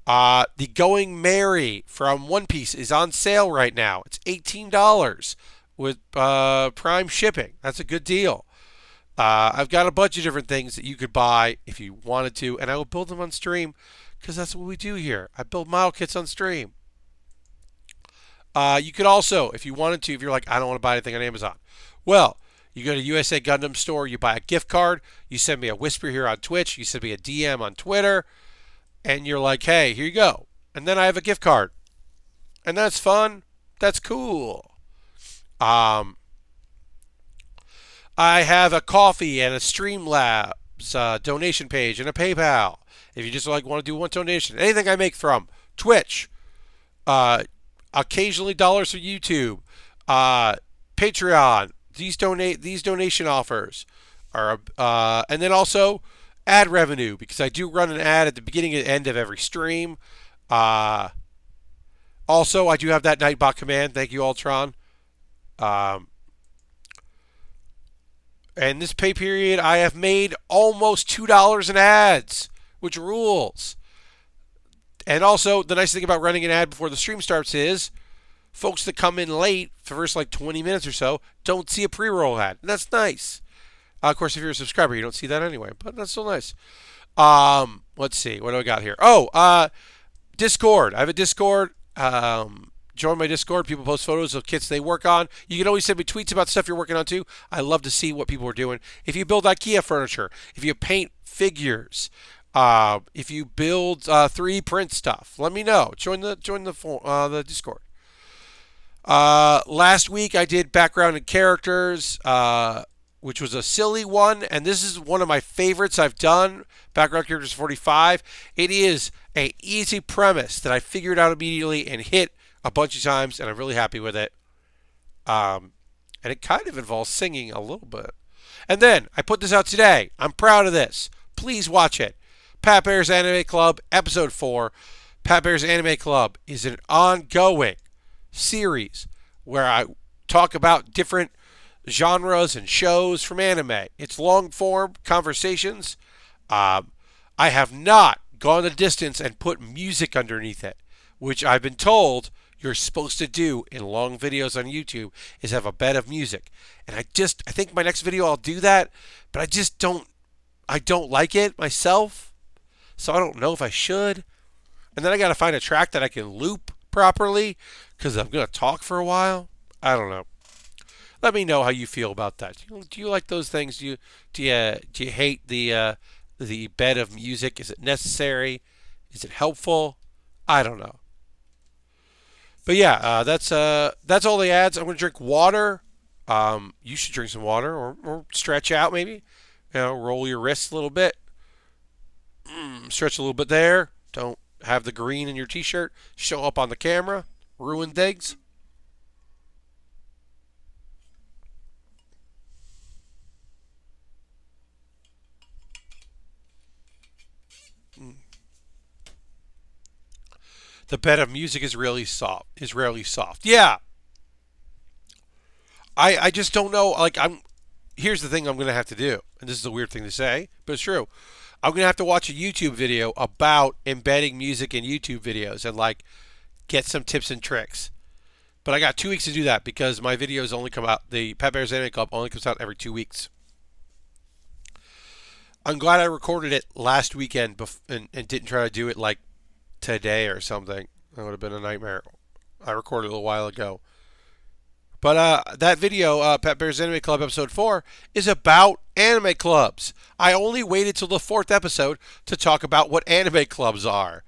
The Going Merry from One Piece is on sale right now. It's $18 with Prime shipping. That's a good deal. I've got a bunch of different things that you could buy if you wanted to, and I will build them on stream because that's what we do here. I build model kits on stream. You could also, if you wanted to, if you're like, I don't want to buy anything on Amazon. Well, you go to USA Gundam store, you buy a gift card, you send me a whisper here on Twitch, you send me a DM on Twitter, and you're like, hey, here you go. And then I have a gift card. And that's fun. That's cool. I have a coffee and a Streamlabs donation page and a PayPal. If you just like want to do one donation, anything I make from Twitch, occasionally dollars for YouTube, Patreon. These donation offers are, and then also ad revenue because I do run an ad at the beginning and end of every stream. Also, I do have that Nightbot command. Thank you, Ultron. And this pay period, I have made almost $2 in ads, which rules. And also, the nice thing about running an ad before the stream starts is folks that come in late for the first like 20 minutes or so don't see a pre-roll ad. And that's nice. Of course, if you're a subscriber, you don't see that anyway, but that's still nice. Let's see. What do I got here? Oh, Discord. I have a Discord. Join my Discord. People post photos of kits they work on. You can always send me tweets about stuff you're working on too. I love to see what people are doing. If you build IKEA furniture, if you paint figures, if you build 3D print stuff, let me know. Join the Discord. Last week I did background and characters, which was a silly one, and this is one of my favorites I've done. Background characters 45. It is an easy premise that I figured out immediately and hit a bunch of times, and I'm really happy with it. And it kind of involves singing a little bit. And then I put this out today. I'm proud of this. Please watch it. Pat Baer's Anime Club, Episode 4. Pat Baer's Anime Club is an ongoing series where I talk about different genres and shows from anime. It's long form conversations. I have not gone the distance and put music underneath it, which I've been told you're supposed to do in long videos on YouTube is have a bed of music. And I think my next video I'll do that, but I don't like it myself. So I don't know if I should. And then I got to find a track that I can loop properly because I'm going to talk for a while. I don't know. Let me know how you feel about that. Do you like those things? Do you hate the bed of music? Is it necessary? Is it helpful? I don't know. But yeah, that's all the ads. I'm going to drink water. You should drink some water or stretch out maybe. Roll your wrists a little bit, stretch a little bit there. Don't have the green in your t-shirt show up on the camera, ruin things. The bed of music is really soft. Is rarely soft. Yeah, I just don't know. Like I'm. Here's the thing I'm going to have to do, and this is a weird thing to say, but it's true. I'm going to have to watch a YouTube video about embedding music in YouTube videos and like get some tips and tricks. But I got 2 weeks to do that because my videos only come out. The Pet Bears Anime Club only comes out every 2 weeks. I'm glad I recorded it last weekend and didn't try to do it like today or something. That would have been a nightmare. I recorded it a little while ago. But that video, Pet Bears Anime Club episode 4, is about anime clubs. I only waited till the 4th episode to talk about what anime clubs are,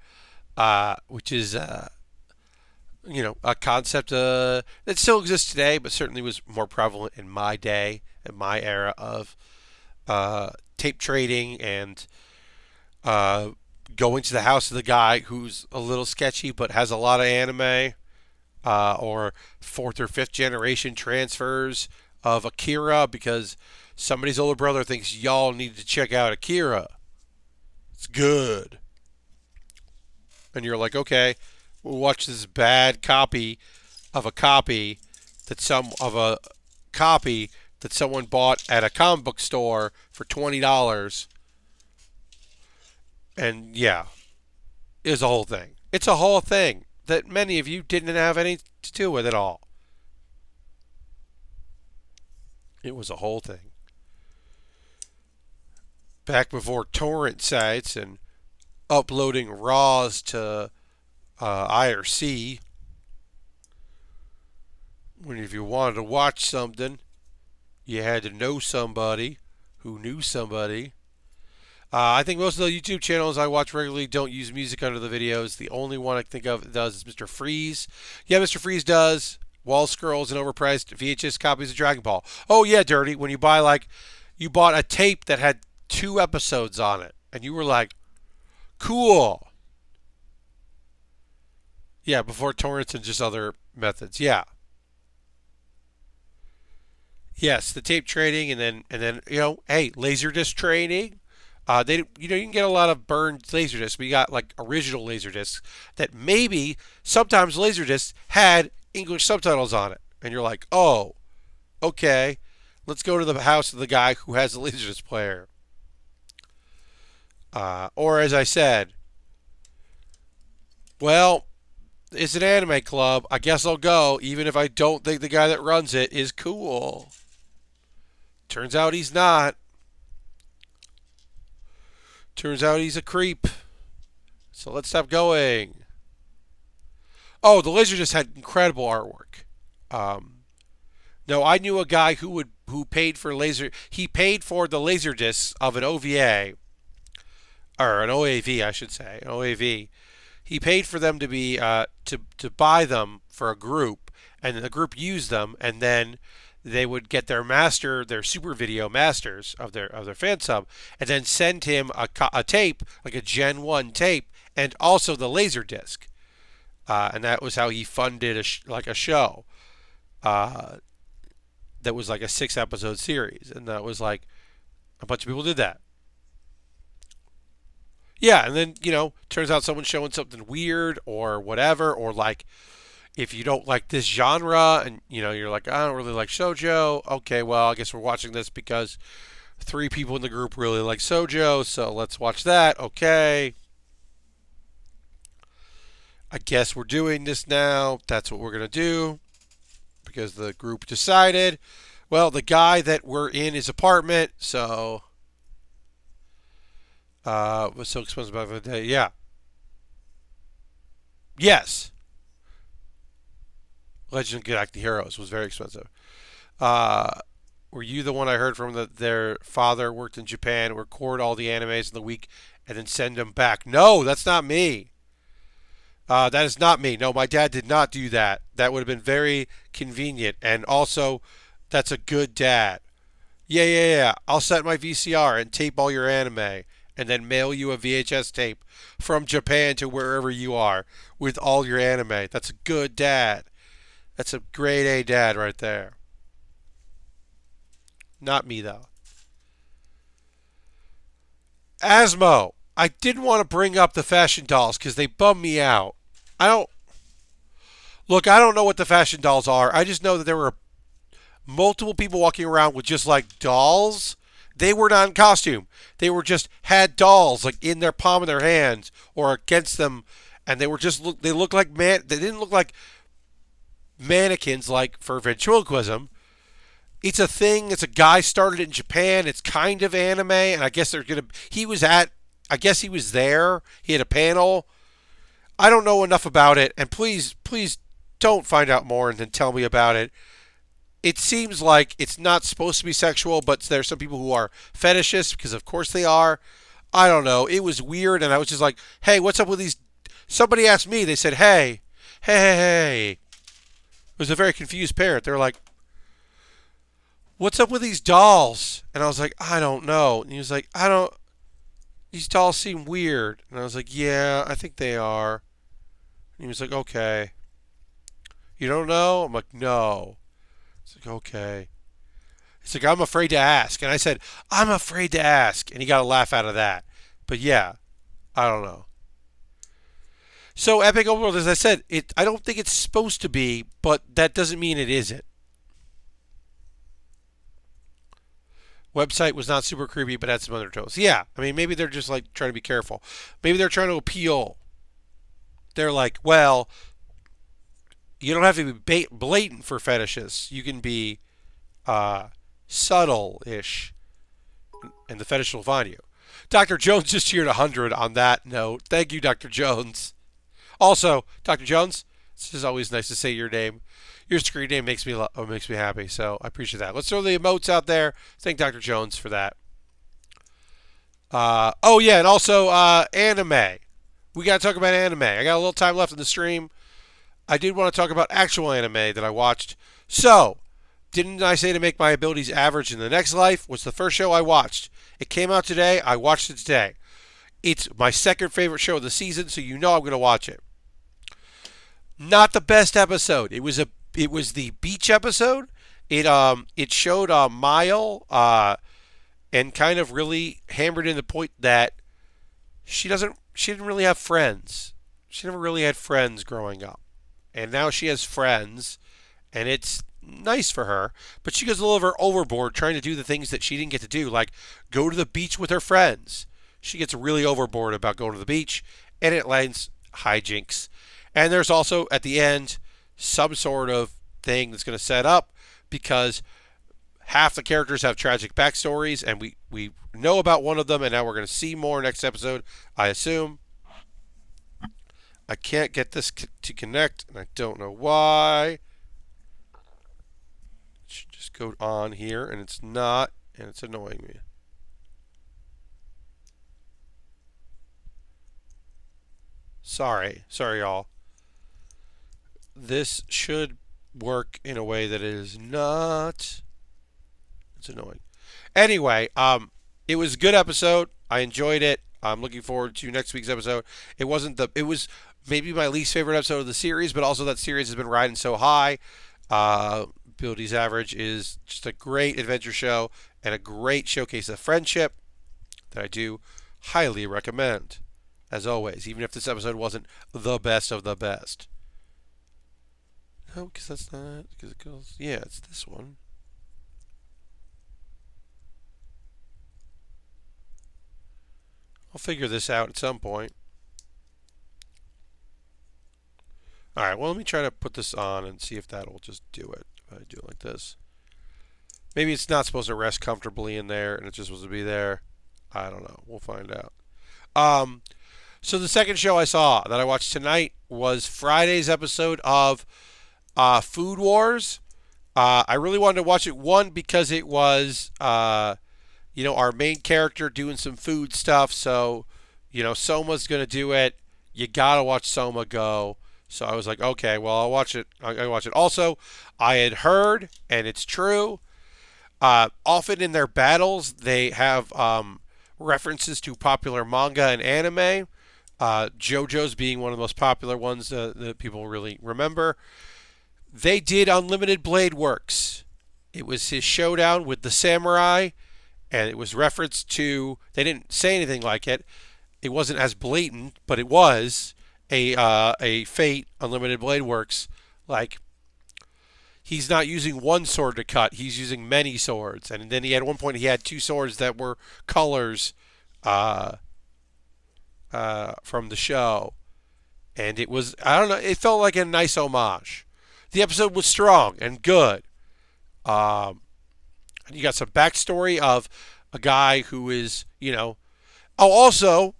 which is, a concept that still exists today, but certainly was more prevalent in my day, in my era of tape trading and going to the house of the guy who's a little sketchy but has a lot of anime. Or 4th or 5th generation transfers of Akira because somebody's older brother thinks y'all need to check out Akira. It's good. And you're like, okay, we'll watch this bad copy of a copy that someone bought at a comic book store for $20. And yeah, is a whole thing. It's a whole thing that many of you didn't have any to do with at all. It was a whole thing. Back before torrent sites and uploading RAWs to IRC, when if you wanted to watch something, you had to know somebody who knew somebody. I think most of the YouTube channels I watch regularly don't use music under the videos. The only one I can think of that does is Mr. Freeze. Yeah, Mr. Freeze does. Wall scrolls and overpriced VHS copies of Dragon Ball. Oh yeah, Dirty. When you you bought a tape that had 2 episodes on it, and you were like, cool. Yeah, before torrents and just other methods. Yeah. Yes, the tape trading and then hey, Laserdisc trading. You can get a lot of burned laserdiscs, but you got like original laserdiscs that maybe sometimes laserdiscs had English subtitles on it, and you're like, oh, okay, let's go to the house of the guy who has a laserdisc player. Or as I said, well, it's an anime club. I guess I'll go, even if I don't think the guy that runs it is cool. Turns out he's not. Turns out he's a creep. So let's stop going. Oh, the Laserdisc had incredible artwork. No, I knew a guy who paid for He paid for the Laserdiscs of an OVA, or an OAV, I should say, an OAV. He paid for them to be to buy them for a group, and the group used them, and then they would get their super video masters of their fan sub, and then send him a tape, like a Gen 1 tape, and also the laser disc. And that was how he funded a show that was like a 6-episode series, and that was like a bunch of people did that. Yeah, and then turns out someone's showing something weird or whatever, or like if you don't like this genre and you're like, I don't really like shoujo. Okay, well, I guess we're watching this because 3 people in the group really like shoujo, so let's watch that. Okay. I guess we're doing this now. That's what we're going to do because the group decided. Well, the guy that we're in his apartment, so was so expensive back in the day. Yeah. Yes. Legend of Galactic Heroes was very expensive. Were you the one I heard from that their father worked in Japan, record all the animes in the week, and then send them back? No, that's not me. That is not me. No, my dad did not do that. That would have been very convenient, and also, that's a good dad. Yeah, yeah, yeah. I'll set my VCR and tape all your anime and then mail you a VHS tape from Japan to wherever you are with all your anime. That's a good dad. That's a grade A dad right there. Not me, though. Asmo. I didn't want to bring up the fashion dolls because they bum me out. I don't. Look, I don't know what the fashion dolls are. I just know that there were multiple people walking around with just like dolls. They were not in costume. They were just had dolls like in their palm of their hands or against them, and they were just look. They looked like man. They didn't look like mannequins like for ventriloquism. It's a thing. It's a guy started it in Japan. It's kind of anime, and I guess they're gonna. He was at. I guess he was there. He had a panel. I don't know enough about it, and please, please don't find out more and then tell me about it. It seems like it's not supposed to be sexual, but there's some people who are fetishists because, of course, they are. I don't know. It was weird, and I was just like, "Hey, what's up with these?" Somebody asked me. They said, "Hey, hey, hey, hey." It was a very confused parent. They were like, "What's up with these dolls?" And I was like, "I don't know." And he was like, "I don't. These dolls seem weird." And I was like, "Yeah, I think they are." And he was like, "Okay." You don't know? I'm like, "No." It's like, "Okay." He's like, "I'm afraid to ask." And I said, "I'm afraid to ask." And he got a laugh out of that. But yeah, I don't know. So Epic Overworld, as I said, I don't think it's supposed to be, but that doesn't mean it isn't. Website was not super creepy, but had some undertones. Yeah, I mean, maybe they're just like trying to be careful. Maybe they're trying to appeal. They're like, well, you don't have to be blatant for fetishes. You can be uh, subtle-ish, and the fetish will find you. Dr. Jones just cheered 100 on that note. Thank you, Dr. Jones. Also, Dr. Jones, it's just always nice to say your name. Your screen name makes me happy, so I appreciate that. Let's throw the emotes out there. Thank Dr. Jones for that. Oh yeah, and also anime. We gotta talk about anime. I got a little time left in the stream. I did want to talk about actual anime that I watched. So, didn't I say to make my abilities average in the next life? Was the first show I watched. It came out today. I watched it today. It's my second favorite show of the season, so you know I'm gonna watch it. Not the best episode. It was the beach episode. It showed Mile and kind of really hammered in the point that she didn't really have friends. She never really had friends growing up. And now she has friends and it's nice for her, but she goes a little overboard trying to do the things that she didn't get to do, like go to the beach with her friends. She gets really overboard about going to the beach and it lands hijinks. And there's also at the end some sort of thing that's going to set up because half the characters have tragic backstories, and we know about one of them, and now we're going to see more next episode, I assume. I can't get this to connect, and I don't know why. It should just go on here, and it's not, and it's annoying me. Sorry, y'all. This should work in a way that it is not. It's annoying. Anyway, it was a good episode. I enjoyed it. I'm looking forward to next week's episode. It wasn't the. It was maybe my least favorite episode of the series, but also that series has been riding so high. Abilities Average is just a great adventure show and a great showcase of friendship that I do highly recommend. As always, even if this episode wasn't the best of the best. No, because that's not. Because it goes. Yeah, it's this one. I'll figure this out at some point. Alright, well, let me try to put this on and see if that'll just do it. If I do it like this. Maybe it's not supposed to rest comfortably in there and it's just supposed to be there. I don't know. We'll find out. So the second show I saw that I watched tonight was Friday's episode of Food Wars. I really wanted to watch it, one, because it was our main character doing some food stuff. So, Soma's going to do it. You got to watch Soma go. So I was like, okay, well, I'll watch it. I watch it. Also, I had heard, and it's true, Often in their battles, they have references to popular manga and anime. JoJo's being one of the most popular ones that people really remember. They did Unlimited Blade Works. It was his showdown with the samurai, and it was referenced to. They didn't say anything like it. It wasn't as blatant, but it was a Fate Unlimited Blade Works. Like, he's not using one sword to cut; he's using many swords. And then he had at one point he had two swords that were colors uh, from the show, and it was, I don't know, it felt like a nice homage. The episode was strong and good. Um, you got some backstory of a guy who is, Oh, also,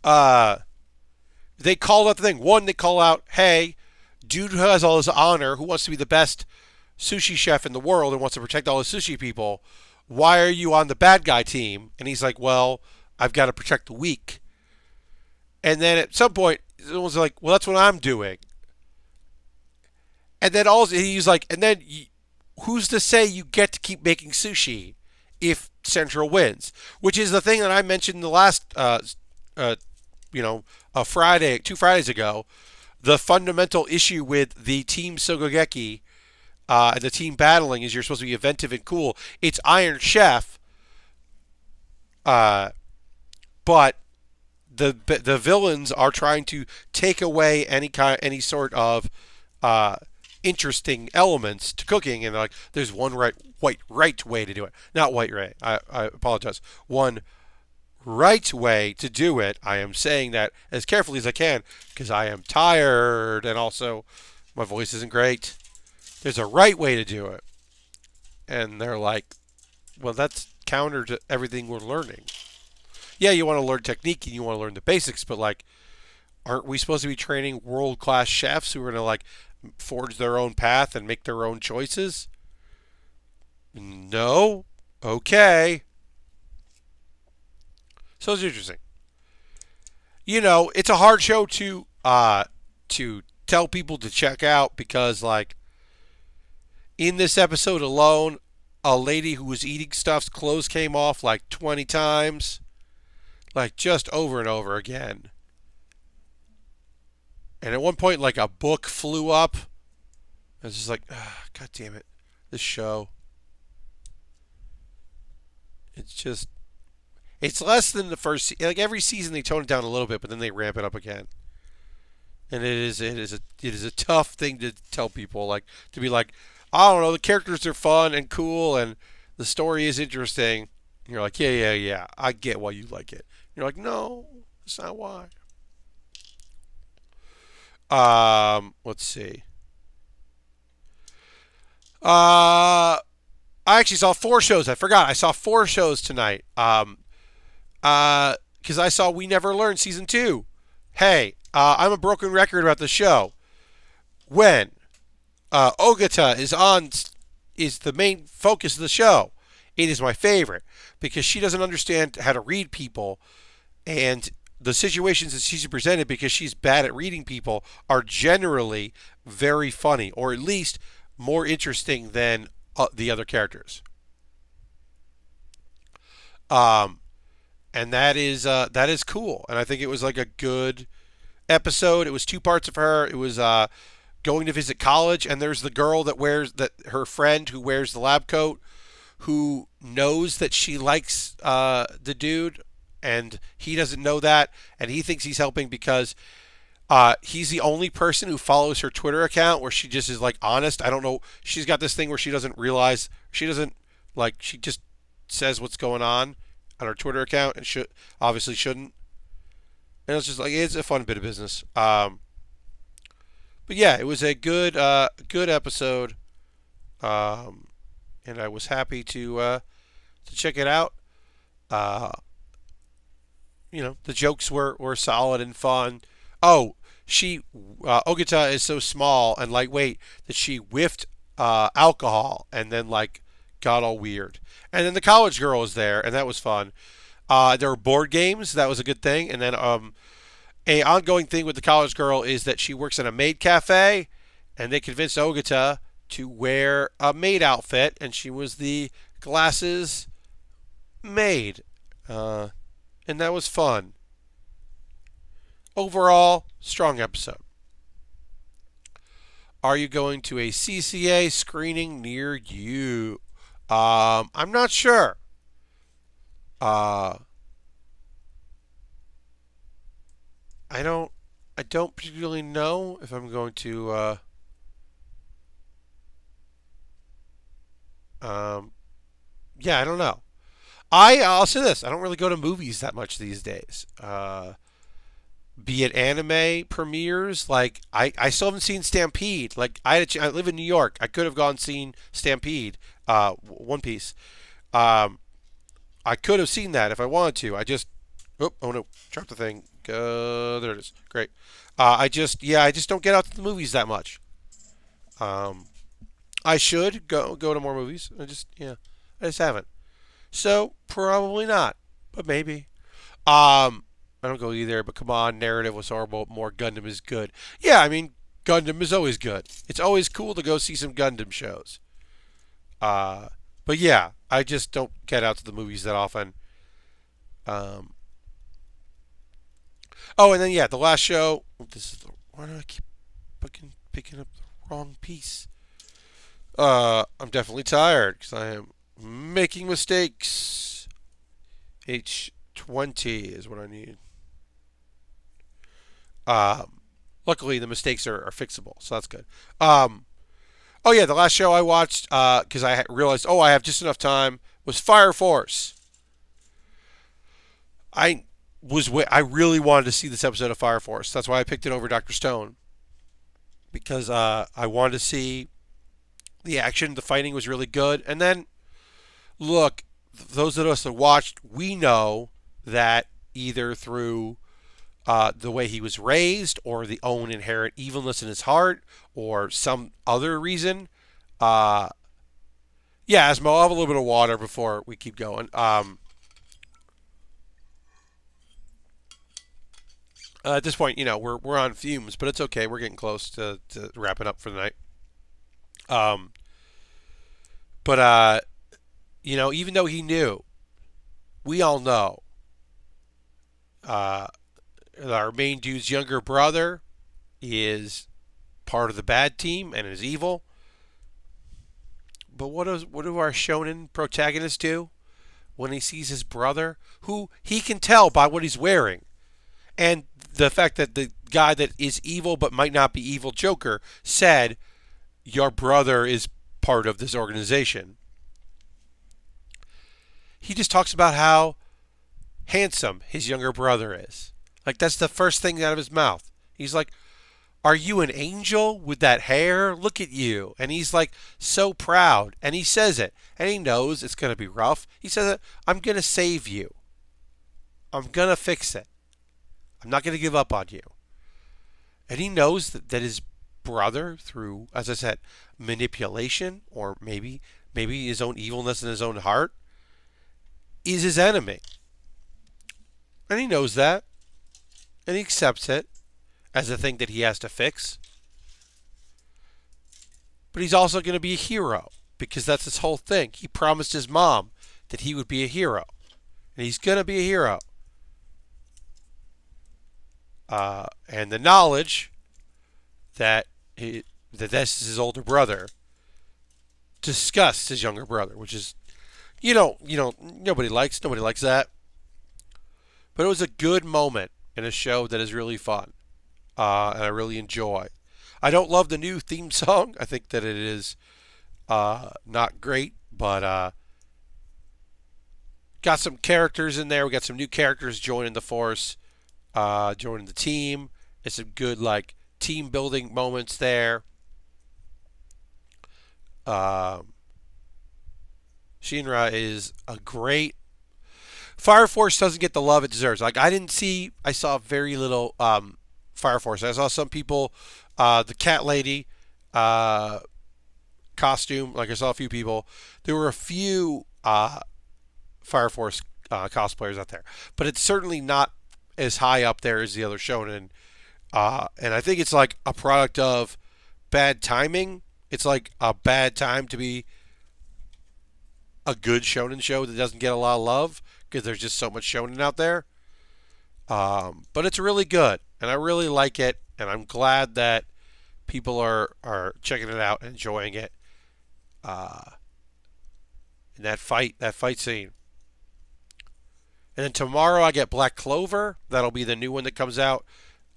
uh, they called out the thing. One, they call out, hey, dude who has all this honor, who wants to be the best sushi chef in the world and wants to protect all the sushi people, why are you on the bad guy team? And he's like, well, I've got to protect the weak. And then at some point, someone's like, well, that's what I'm doing. And then also he's like, and then who's to say you get to keep making sushi if Central wins? Which is the thing that I mentioned in the last, uh, a Friday, 2 Fridays ago. The fundamental issue with the team Sogogeki and the team battling is you're supposed to be inventive and cool. It's Iron Chef, uh, but the villains are trying to take away any sort of uh, interesting elements to cooking, and like there's one right way to do it, not white right. I apologize. One right way to do it. I am saying that as carefully as I can because I am tired and also my voice isn't great. There's a right way to do it, and they're like, well, that's counter to everything we're learning. Yeah, you want to learn technique and you want to learn the basics, but like, aren't we supposed to be training world class chefs who are going to like forge their own path and make their own choices? No. Okay. So it's interesting. It's a hard show to tell people to check out because like in this episode alone, a lady who was eating stuff's clothes came off like 20 times, like just over and over again. And at one point, like a book flew up. I was just like, God damn it, this show. It's just, it's less than the first. Like every season, they tone it down a little bit, but then they ramp it up again. And it is a tough thing to tell people. Like to be like, I don't know, the characters are fun and cool, and the story is interesting. And you're like, yeah, I get why you like it. And you're like, no, that's not why. Let's see. I actually saw 4 shows. I forgot. I saw 4 shows tonight. Because I saw We Never Learned season 2. Hey, I'm a broken record about the show. When Ogata is the main focus of the show, it is my favorite because she doesn't understand how to read people, and the situations that she's presented because she's bad at reading people are generally very funny, or at least more interesting than the other characters. Um, and that is cool. And I think it was like a good episode. It was 2 parts of her. It was going to visit college, and there's the girl that wears that her friend who wears the lab coat, who knows that she likes the dude, and he doesn't know that, and he thinks he's helping because he's the only person who follows her Twitter account where she just is like honest. I don't know. She's got this thing where she doesn't realize she doesn't like she just says what's going on her Twitter account and should obviously shouldn't. And it's just like it's a fun bit of business. But yeah, it was a good episode, um, and I was happy to check it out. Uh, the jokes were solid and fun. Oh, she Ogata is so small and lightweight that she whiffed alcohol and then like got all weird. And then the college girl was there, and that was fun. There were board games, that was a good thing. And then a ongoing thing with the college girl is that she works in a maid cafe, and they convinced Ogata to wear a maid outfit, and she was the glasses maid. Uh, and that was fun. Overall, strong episode. Are you going to a CCA screening near you? I'm not sure. Uh, I don't. I don't particularly know if I'm going to. Um, yeah, I don't know. I'll say this: I don't really go to movies that much these days. Be it anime premieres, like I still haven't seen Stampede. Like I live in New York. I could have gone seen Stampede, One Piece. Um, I could have seen that if I wanted to. Oh no, dropped the thing. There it is. Great. I just don't get out to the movies that much. Um, I should go to more movies. I just haven't. So probably not, but maybe. I don't go either. But come on, narrative was horrible. More Gundam is good. Yeah, I mean Gundam is always good. It's always cool to go see some Gundam shows. Uh, but yeah, I just don't get out to the movies that often. Um, oh, and then yeah, the last show. Why do I keep picking up the wrong piece? I'm definitely tired because I am making mistakes. H20 is what I need. Um, Luckily, the mistakes are fixable, so that's good. Um, oh yeah, the last show I watched because I realized I have just enough time was Fire Force. I I really wanted to see this episode of Fire Force. That's why I picked it over Doctor Stone because I wanted to see the action. The fighting was really good, and then look, those of us that watched, we know that either through the way he was raised, or the own inherent evilness in his heart, or some other reason. Uh, yeah, Asmo, I'll have a little bit of water before we keep going. At this point, we're on fumes, but it's okay. We're getting close to wrapping up for the night. Um, but even though he knew, we all know uh, our main dude's younger brother is part of the bad team and is evil. But what do our shonen protagonists do when he sees his brother, who he can tell by what he's wearing, and the fact that the guy that is evil but might not be evil, Joker, said your brother is part of this organization. He just talks about how handsome his younger brother is. Like that's the first thing out of his mouth. He's like, "Are you an angel with that hair? Look at you." And he's like so proud. And he says it. And he knows it's going to be rough. He says it, "I'm going to save you. I'm going to fix it. I'm not going to give up on you." And he knows that his brother, through, as I said, manipulation, or maybe his own evilness in his own heart, is his enemy. And he knows that. And he accepts it as a thing that he has to fix. But he's also going to be a hero because that's his whole thing. He promised his mom that he would be a hero. And he's going to be a hero. And the knowledge that that this is his older brother disgusts his younger brother, which is, nobody likes that. But it was a good moment in a show that is really fun, and I really enjoy. I don't love the new theme song. I think that it is not great, but got some characters in there. We got some new characters joining the force, joining the team. It's some good team building moments there. Um, Shinra is a great. Fire Force doesn't get the love it deserves. I saw very little Fire Force. I saw some people, the cat lady costume. Like I saw a few people. There were a few Fire Force cosplayers out there, but it's certainly not as high up there as the other shonen. And I think it's like a product of bad timing It's like a bad time to be a good shonen show that doesn't get a lot of love because there's just so much shonen out there. But it's really good, and I really like it, and I'm glad that people are checking it out and enjoying it. Uh, in that fight scene. And then tomorrow I get Black Clover. That'll be the new one that comes out.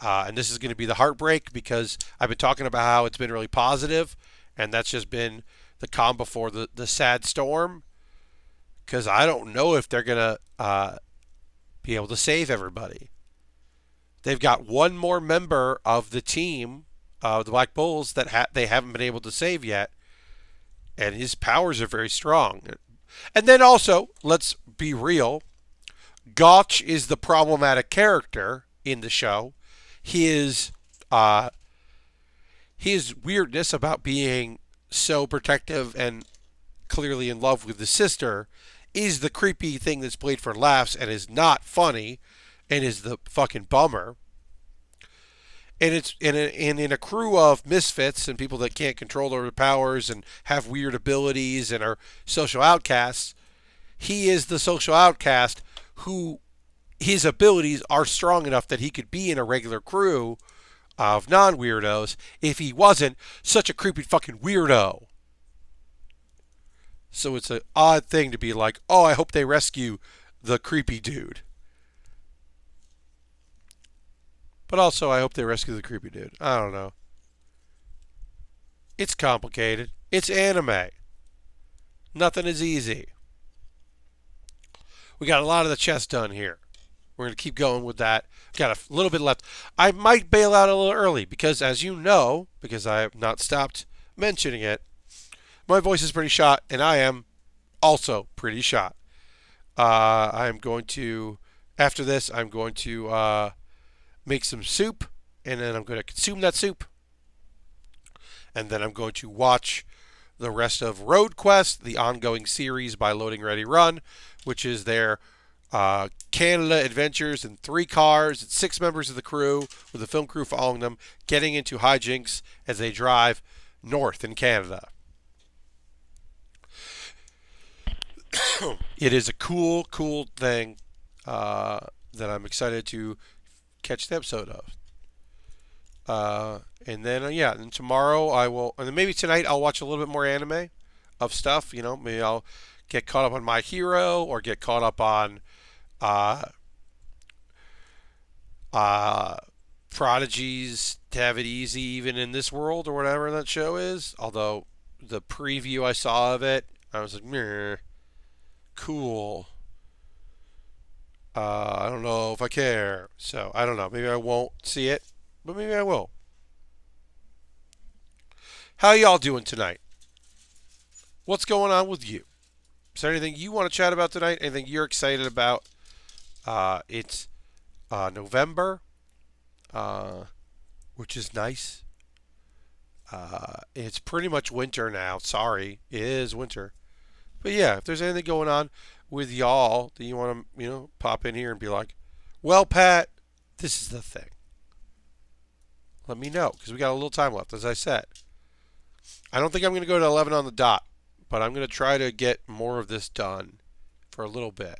And this is going to be the heartbreak because I've been talking about how it's been really positive, and that's just been the calm before the sad storm. Because I don't know if they're going to be able to save everybody. They've got one more member of the team, the Black Bulls, that they haven't been able to save yet, and his powers are very strong. And then also, let's be real, Gotch is the problematic character in the show. His uh, his weirdness about being so protective and clearly in love with his sister is the creepy thing that's played for laughs and is not funny and is the fucking bummer. And it's in a crew of misfits and people that can't control their powers and have weird abilities and are social outcasts. He is the social outcast who his abilities are strong enough that he could be in a regular crew of non-weirdos if he wasn't such a creepy fucking weirdo. So it's an odd thing to be like, oh, I hope they rescue the creepy dude. But also, I hope they rescue the creepy dude. I don't know. It's complicated. It's anime. Nothing is easy. We got a lot of the chess done here. We're going to keep going with that. Got a little bit left. I might bail out a little early because, as you know, because I have not stopped mentioning it, my voice is pretty shot, and I am also pretty shot. I'm going to, after this, I'm going to make some soup, and then I'm going to consume that soup. And then I'm going to watch the rest of Road Quest, the ongoing series by Loading Ready Run, which is their Canada adventures in 3 cars and 6 members of the crew, with the film crew following them, getting into hijinks as they drive north in Canada. It is a cool thing that I'm excited to catch the episode of. And then, and tomorrow I will, and then maybe tonight I'll watch a little bit more anime of stuff. You know, maybe I'll get caught up on My Hero or get caught up on Prodigy's To Have It Easy Even in This World or whatever that show is. Although the preview I saw of it, I was like, meh, cool. I don't know if I care. So I don't know. Maybe I won't see it, but maybe I will. How y'all doing tonight? What's going on with you? Is there anything you want to chat about tonight? Anything you're excited about? It's November, which is nice. It's pretty much winter now. Sorry, it is winter. But yeah, if there's anything going on with y'all that you want to, pop in here and be like, well, Pat, this is the thing. Let me know, because we got a little time left, as I said. I don't think I'm going to go to 11 on the dot, but I'm going to try to get more of this done for a little bit.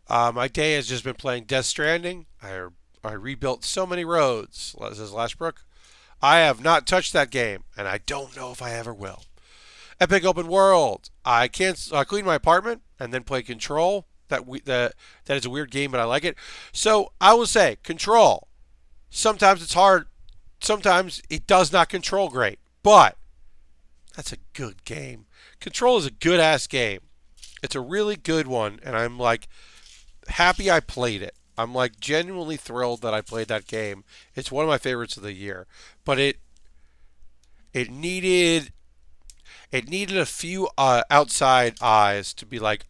My day has just been playing Death Stranding. I rebuilt so many roads, says Lashbrook. I have not touched that game, and I don't know if I ever will. Epic Open World. I can't clean my apartment and then play Control. That is a weird game, but I like it. So I will say, Control. Sometimes it's hard. Sometimes it does not control great. But that's a good game. Control is a good-ass game. It's a really good one, and I'm like happy I played it. I'm like genuinely thrilled that I played that game. It's one of my favorites of the year. But it needed a few outside eyes to be like,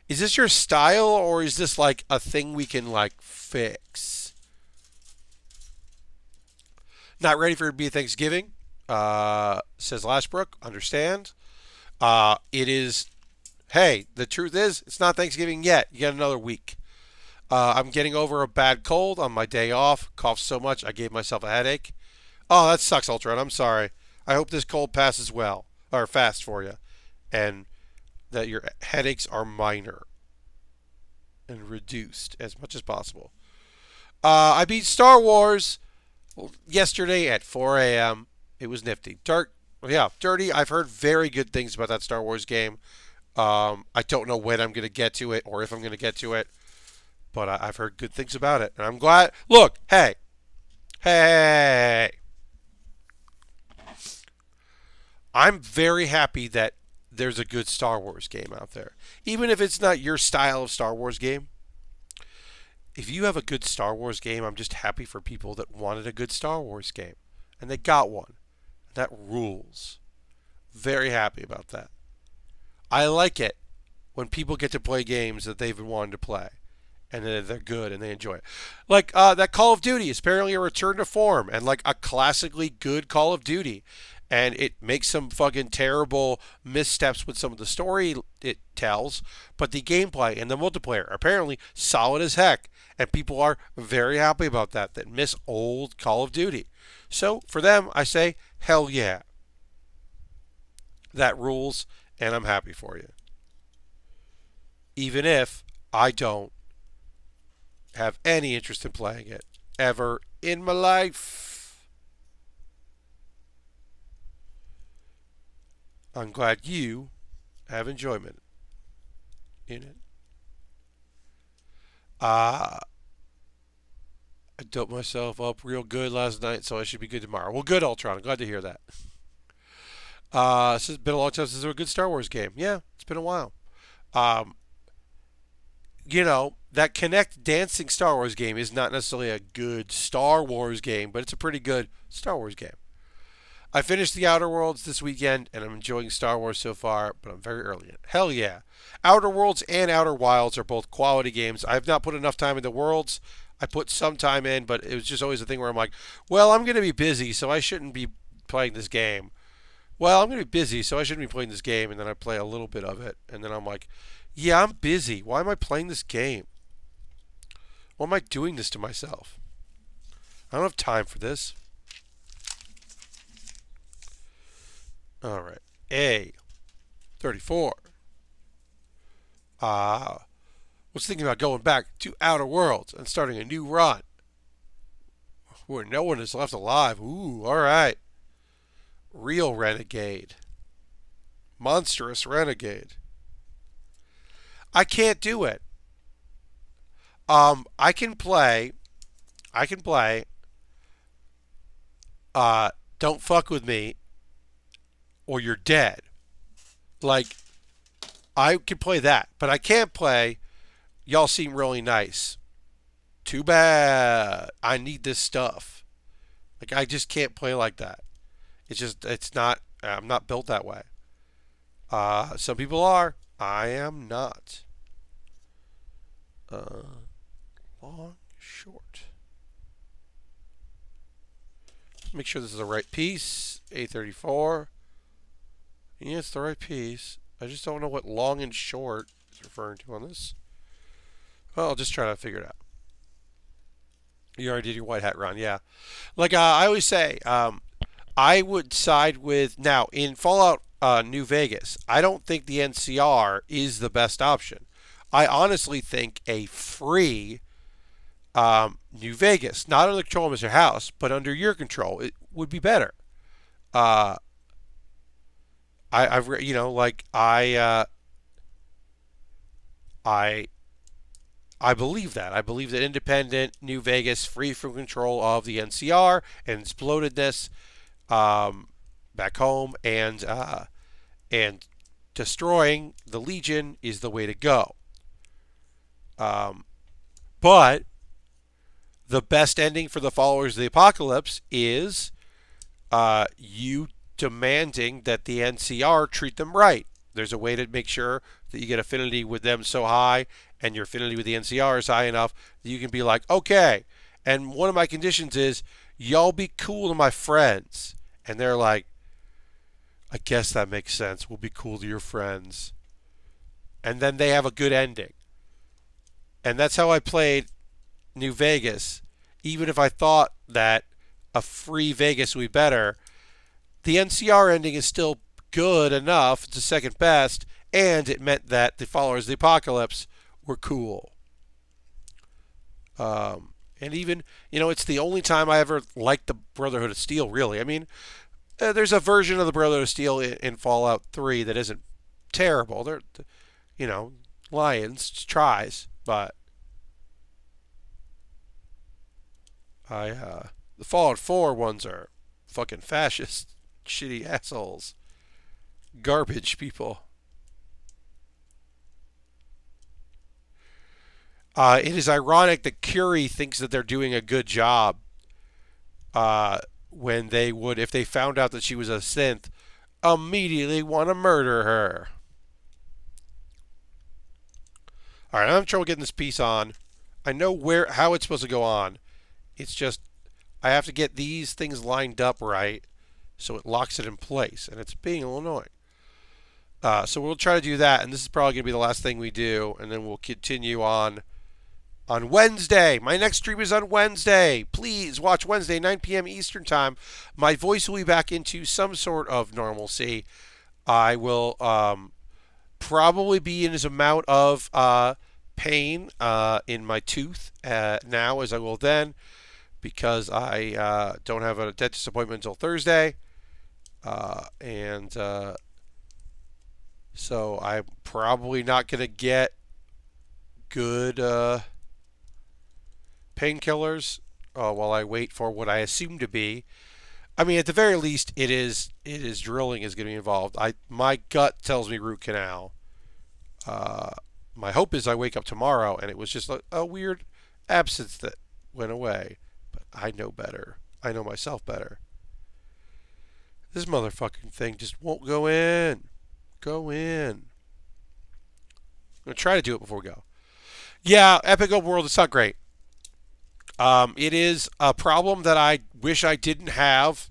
is this your style or is this like a thing we can like fix? Not ready for it to be Thanksgiving, says Lashbrook. Understand. It is, hey, the truth is, it's not Thanksgiving yet. You got another week. I'm getting over a bad cold on my day off. Coughed so much, I gave myself a headache. Oh, that sucks, Ultron. I'm sorry. I hope this cold passes well or fast for you, and that your headaches are minor and reduced as much as possible. I beat Star Wars yesterday at 4 a.m. It was nifty. Dark, yeah, dirty. I've heard very good things about that Star Wars game. I don't know when I'm going to get to it or if I'm going to get to it, but I've heard good things about it, and I'm glad. Look, hey, hey, I'm very happy that there's a good Star Wars game out there, even if it's not your style of Star Wars game. If you have a good Star Wars game, I'm just happy for people that wanted a good Star Wars game, and they got one. That rules. Very happy about that. I like it when people get to play games that they've been wanting to play, and they're good and they enjoy it. Like that Call of Duty is apparently a return to form and like a classically good Call of Duty. And it makes some fucking terrible missteps with some of the story it tells, but the gameplay and the multiplayer are apparently solid as heck, and people are very happy about that. That miss old Call of Duty. So for them, I say hell yeah, that rules, and I'm happy for you. Even if I don't have any interest in playing it ever in my life. I'm glad you have enjoyment in it. Uh, I doped myself up real good last night, so I should be good tomorrow. Well, good, Ultron. I'm glad to hear that. It's been a long time since there was a good Star Wars game. Yeah, it's been a while. Um, that Connect dancing Star Wars game is not necessarily a good Star Wars game, but it's a pretty good Star Wars game. I finished the Outer Worlds this weekend, and I'm enjoying Star Wars so far, but I'm very early in it. Hell yeah. Outer Worlds and Outer Wilds are both quality games. I have not put enough time in the Worlds. I put some time in, but it was just always a thing where I'm like, well, I'm going to be busy, so I shouldn't be playing this game. Well, I'm going to be busy, so I shouldn't be playing this game, and then I play a little bit of it, and then I'm like, yeah, I'm busy. Why am I playing this game? Why am I doing this to myself? I don't have time for this. All right. A 34. Was thinking about going back to Outer Worlds and starting a new run where no one is left alive. Ooh, all right. Real renegade. Monstrous renegade. I can't do it. I can play. I can play. Don't fuck with me, or you're dead. Like I can play that, but I can't play. Y'all seem really nice. Too bad. I need this stuff. Like I just can't play like that. It's not. I'm not built that way. Some people are. I am not. Long, short. Make sure this is the right piece. A34. Yeah, it's the right piece. I just don't know what long and short is referring to on this. Well, I'll just try to figure it out. You already did your white hat run, yeah. Like I always say, I would side with now in Fallout New Vegas. I don't think the NCR is the best option. I honestly think a free New Vegas, not under the control of Mr. House, but under your control, it would be better. Uh, I've like I I believe that. I believe that independent New Vegas, free from control of the NCR and explodedness, back home, and destroying the Legion is the way to go. Um, but the best ending for the followers of the apocalypse is you demanding that the NCR treat them right. There's a way to make sure that you get affinity with them so high and your affinity with the NCR is high enough that you can be like, okay. And one of my conditions is y'all be cool to my friends. And they're like, I guess that makes sense. We'll be cool to your friends. And then they have a good ending. And that's how I played New Vegas, even if I thought that a free Vegas would be better. The NCR ending is still good enough. It's the second best, and it meant that the followers of the apocalypse were cool. And even, it's the only time I ever liked the Brotherhood of Steel, really. I mean, there's a version of the Brotherhood of Steel in Fallout 3 that isn't terrible. They're, you know, Lions tries, but the Fallout 4 ones are fucking fascist, shitty assholes, garbage people. It is ironic that Curie thinks that they're doing a good job when they would, if they found out that she was a synth, immediately want to murder her. All right, I'm having trouble getting this piece on. I know how it's supposed to go on. It's just I have to get these things lined up right so it locks it in place, and it's being a little annoying. So we'll try to do that, and this is probably going to be the last thing we do, and then we'll continue on Wednesday. My next stream is on Wednesday. Please watch Wednesday, 9 p.m. Eastern Time. My voice will be back into some sort of normalcy. I will probably be in as amount of pain in my tooth now as I will then, because I don't have a dentist appointment until Thursday. And so I'm probably not going to get good painkillers while I wait for what I assume to be. I mean, at the very least, it is drilling is going to be involved. My gut tells me root canal. My hope is I wake up tomorrow and it was just a weird abscess that went away. But I know better. I know myself better. This motherfucking thing just won't go in. Go in. I'm going to try to do it before we go. Yeah, Epic Open World, it's not great. It is a problem that I wish I didn't have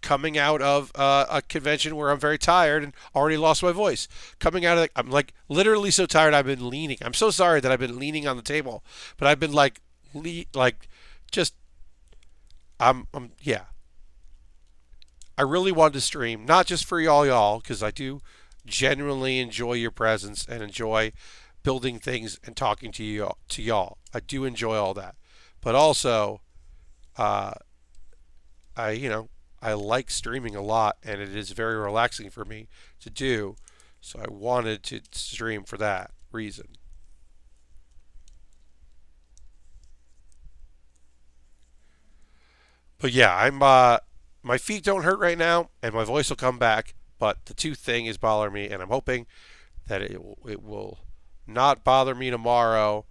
coming out of a convention where I'm very tired and already lost my voice. Coming out of I'm like literally so tired I've been leaning. I'm so sorry that I've been leaning on the table, but I've been just yeah. I really wanted to stream, not just for y'all, because I do genuinely enjoy your presence and enjoy building things and talking to y'all. I do enjoy all that, but also, I like streaming a lot, and it is very relaxing for me to do. So I wanted to stream for that reason. But yeah, my feet don't hurt right now, and my voice will come back. But the tooth thing is bothering me, and I'm hoping that it will not bother me tomorrow,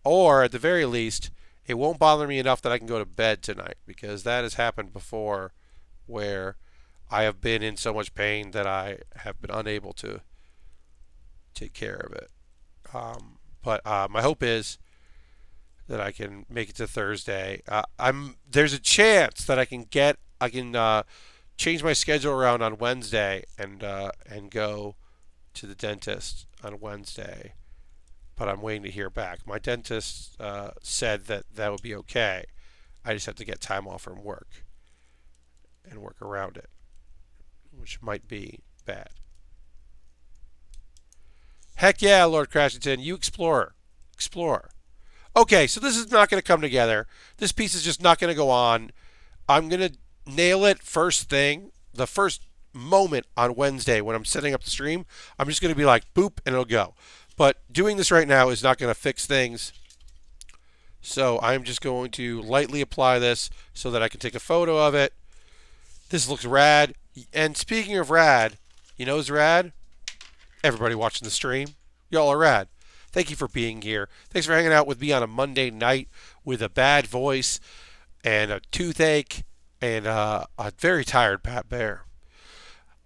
or at the very least, it won't bother me enough that I can go to bed tonight, because that has happened before, where I have been in so much pain that I have been unable to take care of it. But my hope is that I can make it to Thursday. There's a chance that I can change my schedule around on Wednesday and go to the dentist on Wednesday. But I'm waiting to hear back. My dentist said that would be okay. I just have to get time off from work and work around it, which might be bad. Heck yeah, Lord Crashington, you explorer. Explorer. Okay, so this is not going to come together. This piece is just not going to go on. I'm going to nail it first thing, the first moment on Wednesday when I'm setting up the stream. I'm just going to be like, boop, and it'll go. But doing this right now is not going to fix things. So I'm just going to lightly apply this so that I can take a photo of it. This looks rad. And speaking of rad, you know who's rad? Everybody watching the stream. Y'all are rad. Thank you for being here. Thanks for hanging out with me on a Monday night with a bad voice and a toothache and a very tired Baer.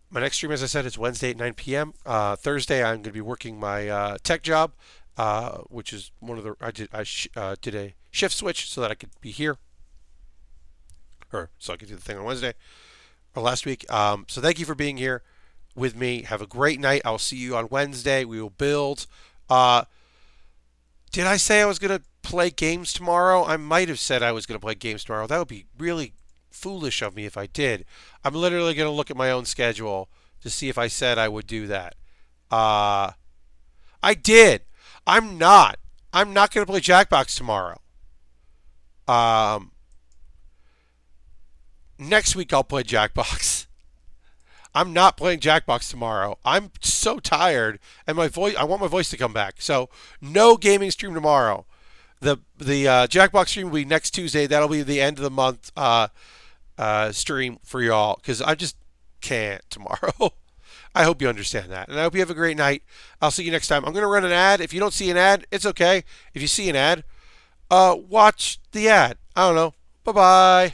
My next stream, as I said, is Wednesday at 9 p.m. Thursday, I'm going to be working my tech job, which is one of the I did a shift switch so that I could be here, or so I could do the thing on Wednesday or last week. So thank you for being here with me. Have a great night. I'll see you on Wednesday. We will build. Did I say I was going to play games tomorrow. I might have said I was going to play games tomorrow. That would be really foolish of me if I did. I'm literally going to look at my own schedule to see if I said I would do that. Uh, I did. I'm not. I'm not going to play Jackbox tomorrow. Um, Next week I'll play Jackbox. I'm not playing Jackbox tomorrow. I'm so tired, and my voice. I want my voice to come back. So no gaming stream tomorrow. The Jackbox stream will be next Tuesday. That'll be the end of the month stream for y'all because I just can't tomorrow. I hope you understand that, and I hope you have a great night. I'll see you next time. I'm going to run an ad. If you don't see an ad, it's okay. If you see an ad, watch the ad. I don't know. Bye bye.